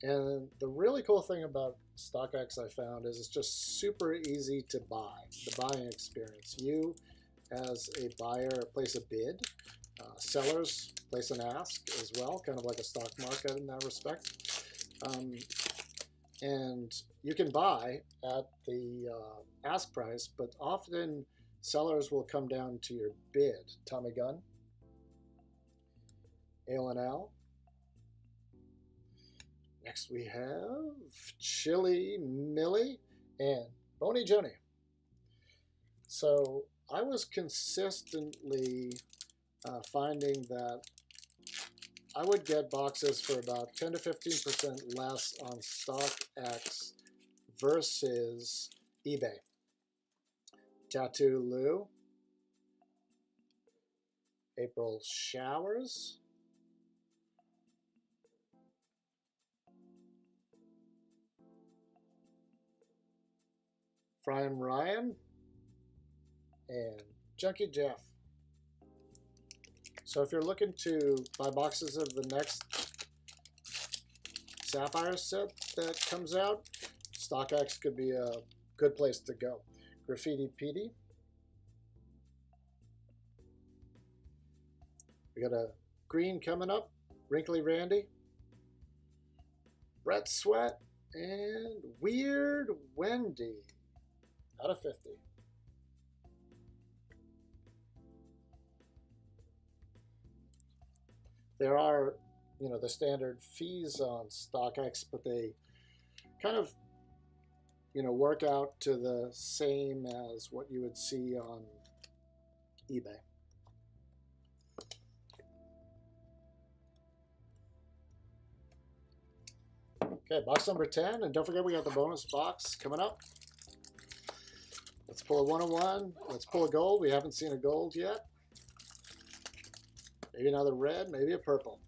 And the really cool thing about StockX I found is it's just super easy to buy, the buying experience. You, as a buyer, place a bid. Sellers place an ask as well, kind of like a stock market in that respect. And you can buy at the ask price, but often sellers will come down to your bid. Tommy Gunn, Ale and Al. Next we have Chili Millie and Boney Joni. So I was consistently finding that I would get boxes for about 10 to 15% less on StockX versus eBay. Tattoo Lou, April Showers, Brian Ryan, and Junkie Jeff. So if you're looking to buy boxes of the next Sapphire set that comes out, StockX could be a good place to go. Graffiti Petey. We got a green coming up. Wrinkly Randy. Brett Sweat. And Weird Wendy. Out of 50. There are, the standard fees on StockX, but they kind of, work out to the same as what you would see on eBay. Okay, box number 10, and don't forget we got the bonus box coming up. Let's pull a 101. Let's pull a gold. We haven't seen a gold yet. Maybe another red, maybe a purple.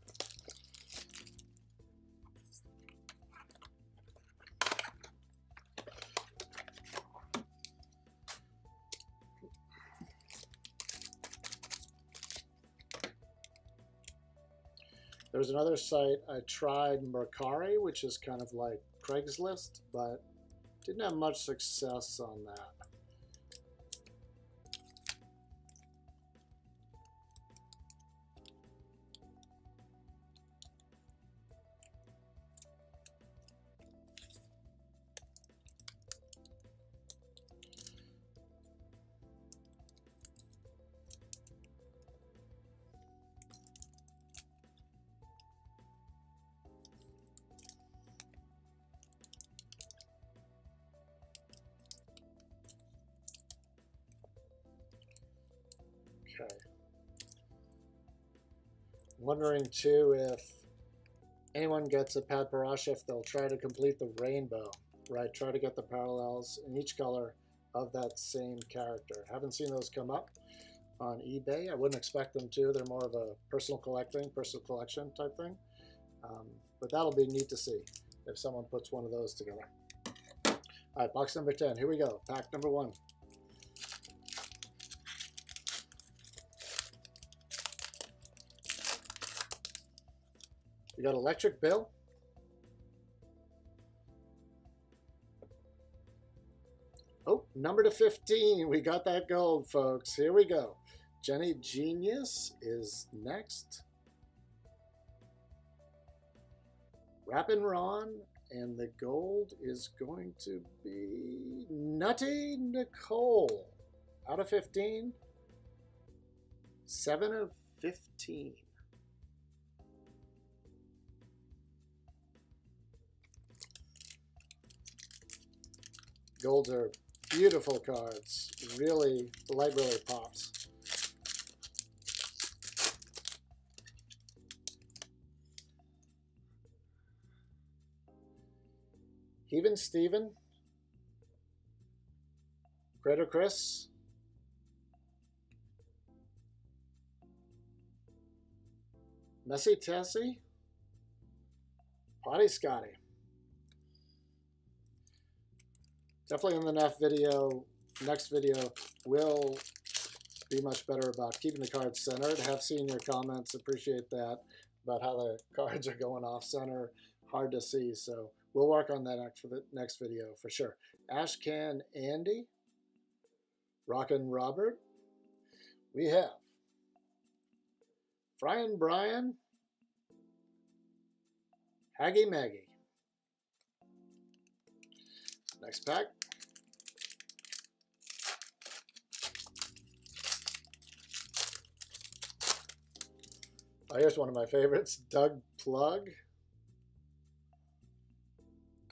There's another site I tried, Mercari, which is kind of like Craigslist, but didn't have much success on that. Okay. I'm wondering too if anyone gets a Pad Parash, if they'll try to complete the rainbow, right? Try to get the parallels in each color of that same character. Haven't seen those come up on eBay. I wouldn't expect them to. They're more of a personal collection type thing. But that'll be neat to see if someone puts one of those together. All right, box number 10. Here we go. Pack number 1. We got Electric Bill. Oh, number to 15. We got that gold, folks. Here we go. Jenny Genius is next. Rappin' Ron, and the gold is going to be Nutty Nicole. Out of 15. 7 of 15. Golds are beautiful cards. Really, the light really pops. Even Steven. Crater Chris. Messy Tessie. Potty Scotty. Definitely in the next video will be much better about keeping the cards centered. Have seen your comments, appreciate that, about how the cards are going off center. Hard to see, so we'll work on that for the next video for sure. Ashcan Andy, Rockin' Robert. We have Brian Brian, Haggy Maggie. Next pack. Oh, here's one of my favorites, Doug Plug.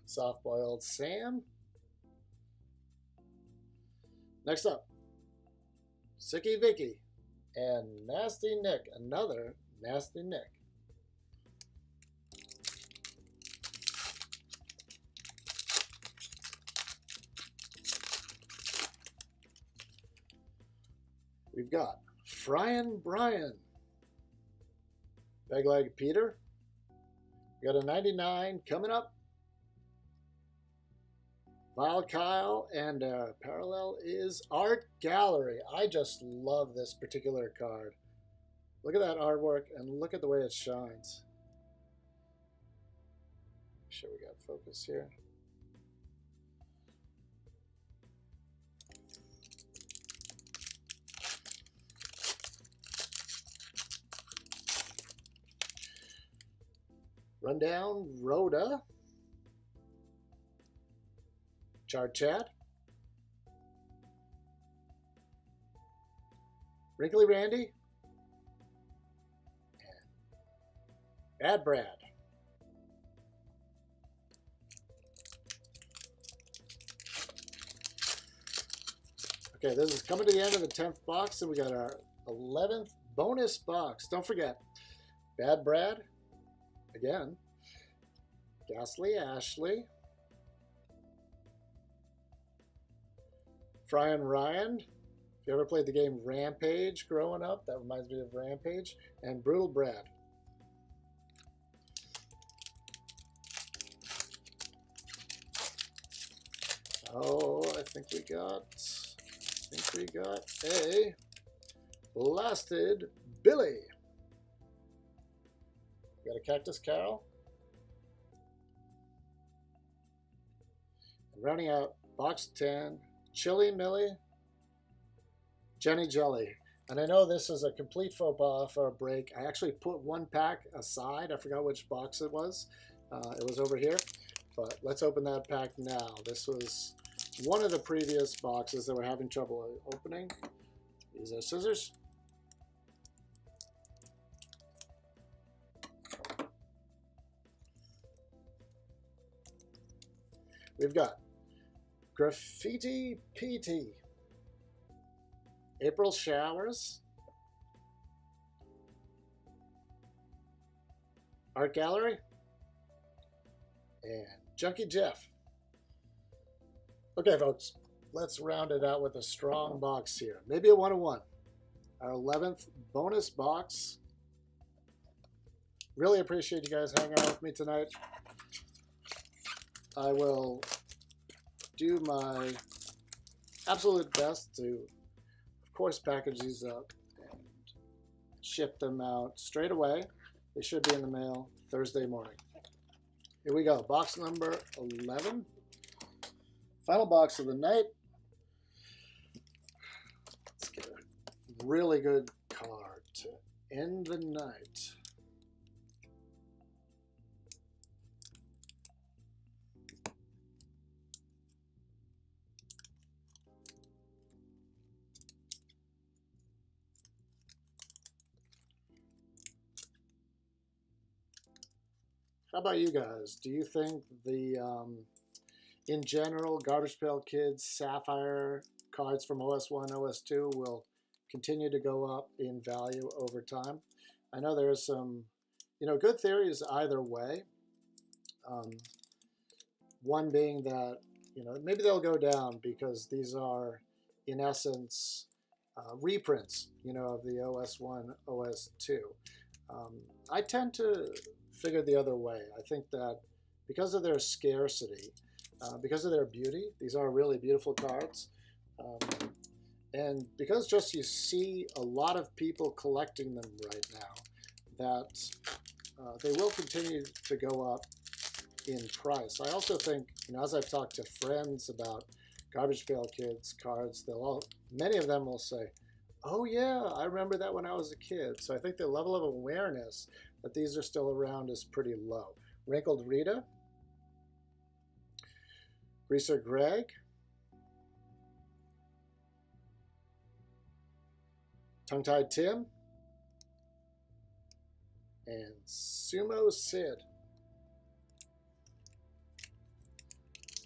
Soft Boiled Sam. Next up, Sicky Vicky and Nasty Nick, another Nasty Nick. We've got Fryin' Brian, Beg Leg Peter. We got a 99 coming up. Vile Kyle, and parallel is Art Gallery. I just love this particular card. Look at that artwork and look at the way it shines. Make sure we got focus here. Rundown, Rhoda. Chart Chat. Wrinkly Randy. Bad Brad. Okay, this is coming to the end of the 10th box, and we got our 11th bonus box. Don't forget, Bad Brad, again, Ghastly Ashley, Fryan Ryan. If you ever played the game Rampage growing up, that reminds me of Rampage, and Brutal Brad. Oh, I think we got a Blasted Billy. We got a Cactus Carol. And rounding out box 10, Chili Millie, Jenny Jelly. And I know this is a complete faux pas for a break. I actually put one pack aside. I forgot which box it was. It was over here. But let's open that pack now. This was one of the previous boxes that we're having trouble opening. These are scissors. We've got Graffiti PT, April Showers, Art Gallery, and Junkie Jeff. Okay, folks, let's round it out with a strong box here. Maybe a 101. Our 11th bonus box. Really appreciate you guys hanging out with me tonight. I will do my absolute best to, of course, package these up and ship them out straight away. They should be in the mail Thursday morning. Here we go. Box number 11. Final box of the night. Let's get a really good card to end the night. How about you guys? Do you think the, in general, Garbage Pail Kids Sapphire cards from OS1, OS2 will continue to go up in value over time? I know there's some, good theories either way. One being that, maybe they'll go down because these are, in essence, reprints, of the OS1, OS2. I tend to figure the other way. I think that because of their scarcity, because of their beauty, these are really beautiful cards, and because just you see a lot of people collecting them right now, that they will continue to go up in price. I also think, as I've talked to friends about Garbage Pail Kids cards, many of them will say, oh yeah, I remember that when I was a kid. So I think the level of awareness that these are still around is pretty low. Wrinkled Rita, Greaser Greg, Tongue-Tied Tim, and Sumo Sid.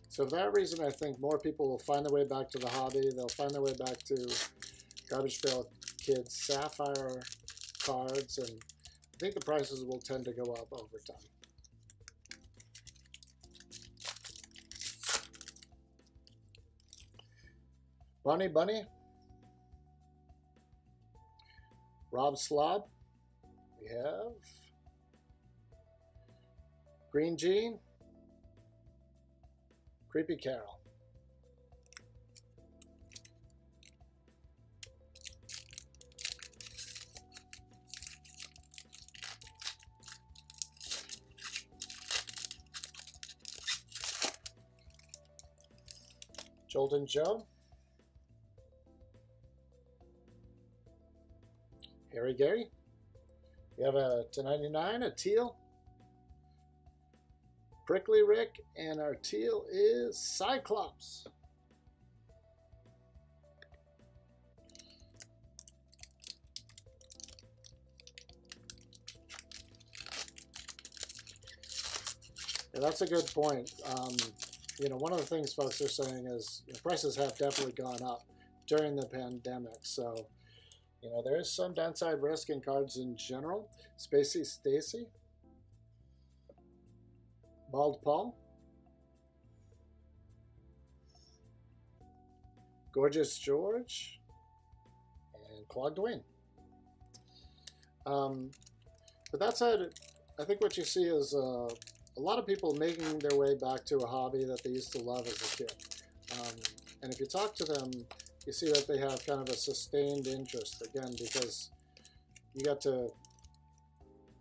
So for that reason, I think more people will find their way back to the hobby. They'll find their way back to Garbage Pail Kids Sapphire cards, and I think the prices will tend to go up over time. Bunny, Rob Slob, we have Green Jean, Creepy Carol. Jolton Joe. Harry Gary. We have a 299, a teal. Prickly Rick, and our teal is Cyclops. Yeah, that's a good point. You know, one of the things folks are saying is, you know, prices have definitely gone up during the pandemic. So, you know, there is some downside risk in cards in general. Spacey Stacy. Bald Paul. Gorgeous George. And Claude Dwayne. But that said, I think what you see is a lot of people making their way back to a hobby that they used to love as a kid. And if you talk to them, you see that they have kind of a sustained interest, again, because you got to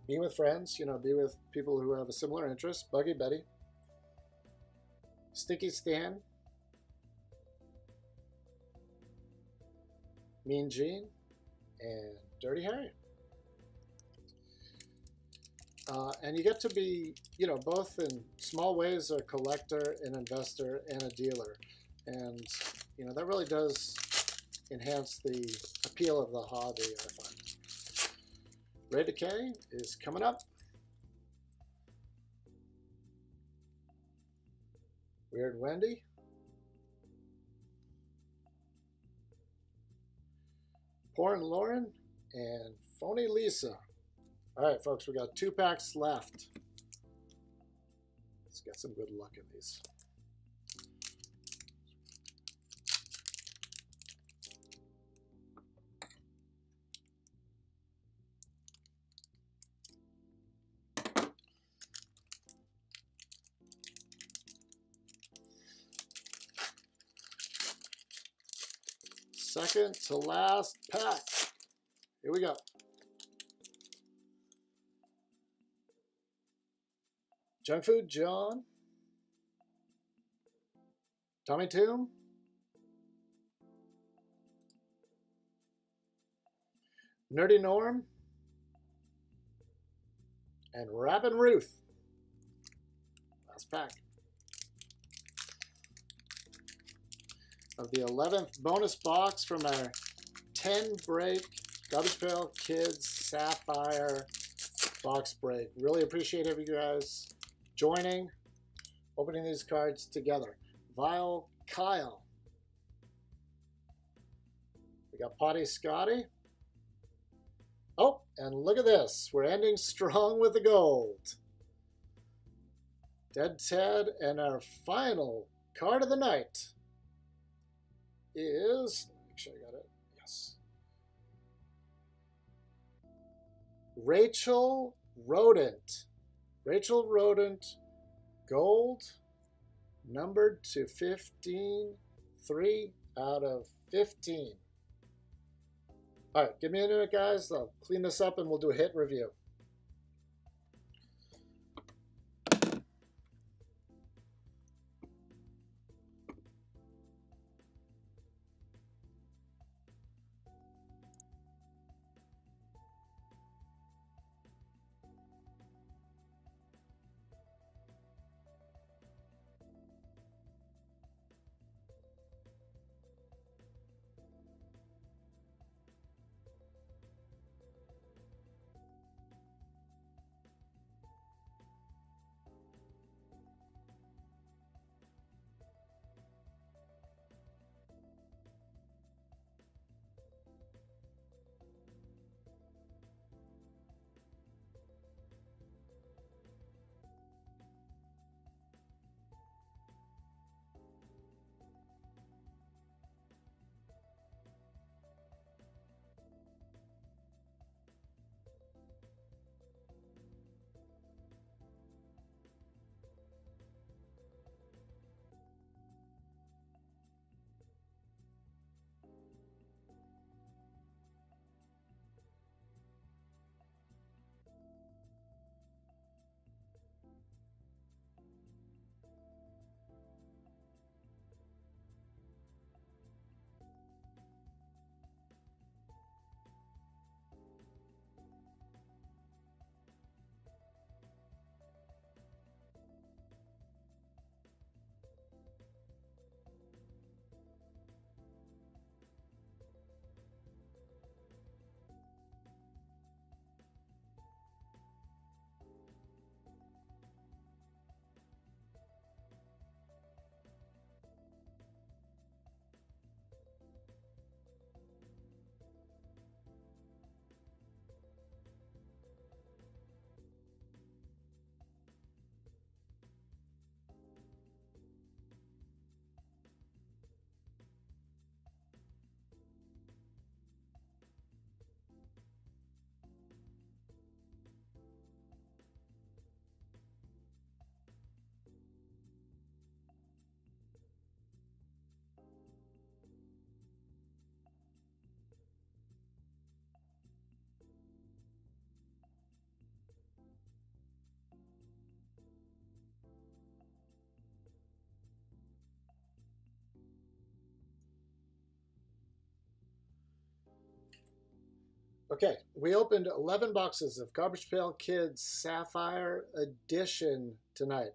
be with friends, you know, be with people who have a similar interest. Buggy Betty, Sticky Stan, Mean Gene, and Dirty Harry. And you get to be, you know, both in small ways a collector, an investor, and a dealer. And, you know, that really does enhance the appeal of the hobby, I find. Ray Decay is coming up. Weird Wendy. Porn Lauren and Phony Lisa. All right, folks, we got 2 packs left. Let's get some good luck in these. Second to last pack. Here we go. Junk Food John. Tommy Toom. Nerdy Norm. And Rappin' Ruth. Last pack. Of the 11th bonus box from our 10 break Garbage Pail Kids Sapphire box break. Really appreciate you guys joining, opening these cards together. Vile Kyle. We got Potty Scotty. Oh, and look at this. We're ending strong with the gold. Dead Ted, and our final card of the night is, make sure I got it, yes. Rachel Rodent. Rachel Rodent, gold, numbered to 15, 3 out of 15. All right, give me a minute, guys. I'll clean this up and we'll do a hit review. Okay, we opened 11 boxes of Garbage Pail Kids Sapphire Edition tonight.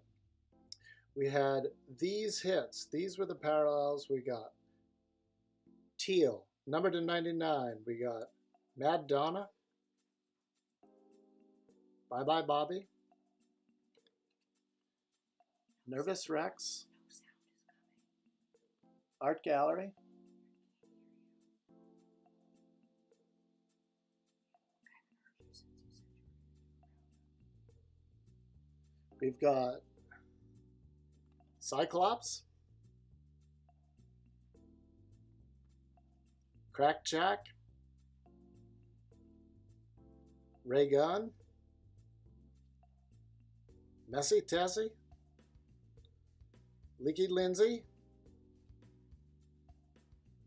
We had these hits. These were the parallels we got. Teal, number to 99. We got Mad Donna, Bye Bye Bobby, Nervous Rex, Art Gallery, we've got Cyclops, Crack Jack, Ray Gun, Messy Tessie, Leaky Lindsay,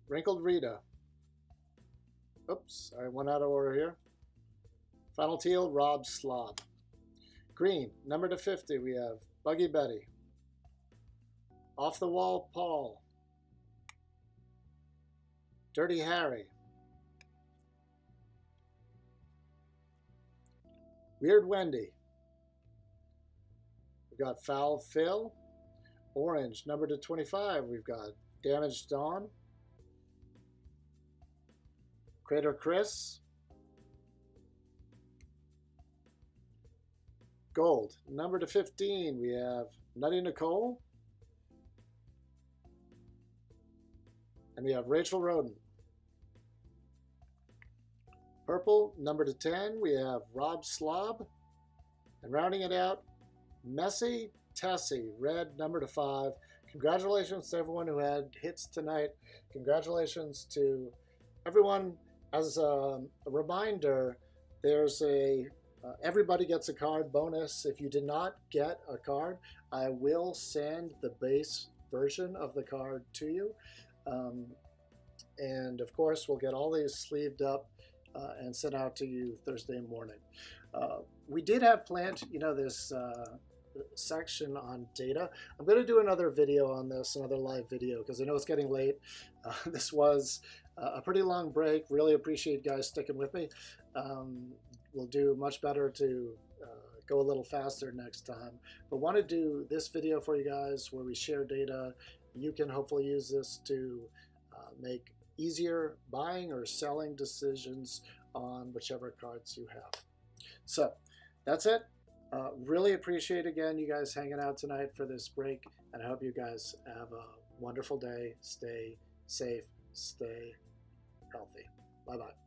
Wrinkled Rita. Oops, I went out of order here. Final Teal, Rob Slob. Green, number to 50, we have Buggy Betty. Off the Wall, Paul. Dirty Harry. Weird Wendy. We've got Foul Phil. Orange, number to 25, we've got Damaged Dawn. Crater Chris. Gold, number to 15, we have Nutty Nicole. And we have Rachel Roden. Purple, number to 10, we have Rob Slob. And rounding it out, Messy Tessie, red, number to 5. Congratulations to everyone who had hits tonight. Congratulations to everyone. As a reminder, there's a everybody gets a card bonus. If you did not get a card, I will send the base version of the card to you. And of course, we'll get all these sleeved up and sent out to you Thursday morning. We did have planned, this section on data. I'm going to do another video on this, another live video, because I know it's getting late. This was a pretty long break. Really appreciate you guys sticking with me. We'll do much better to go a little faster next time. But want to do this video for you guys where we share data. You can hopefully use this to make easier buying or selling decisions on whichever cards you have. So that's it. Really appreciate again you guys hanging out tonight for this break, and I hope you guys have a wonderful day. Stay safe, stay healthy. Bye-bye.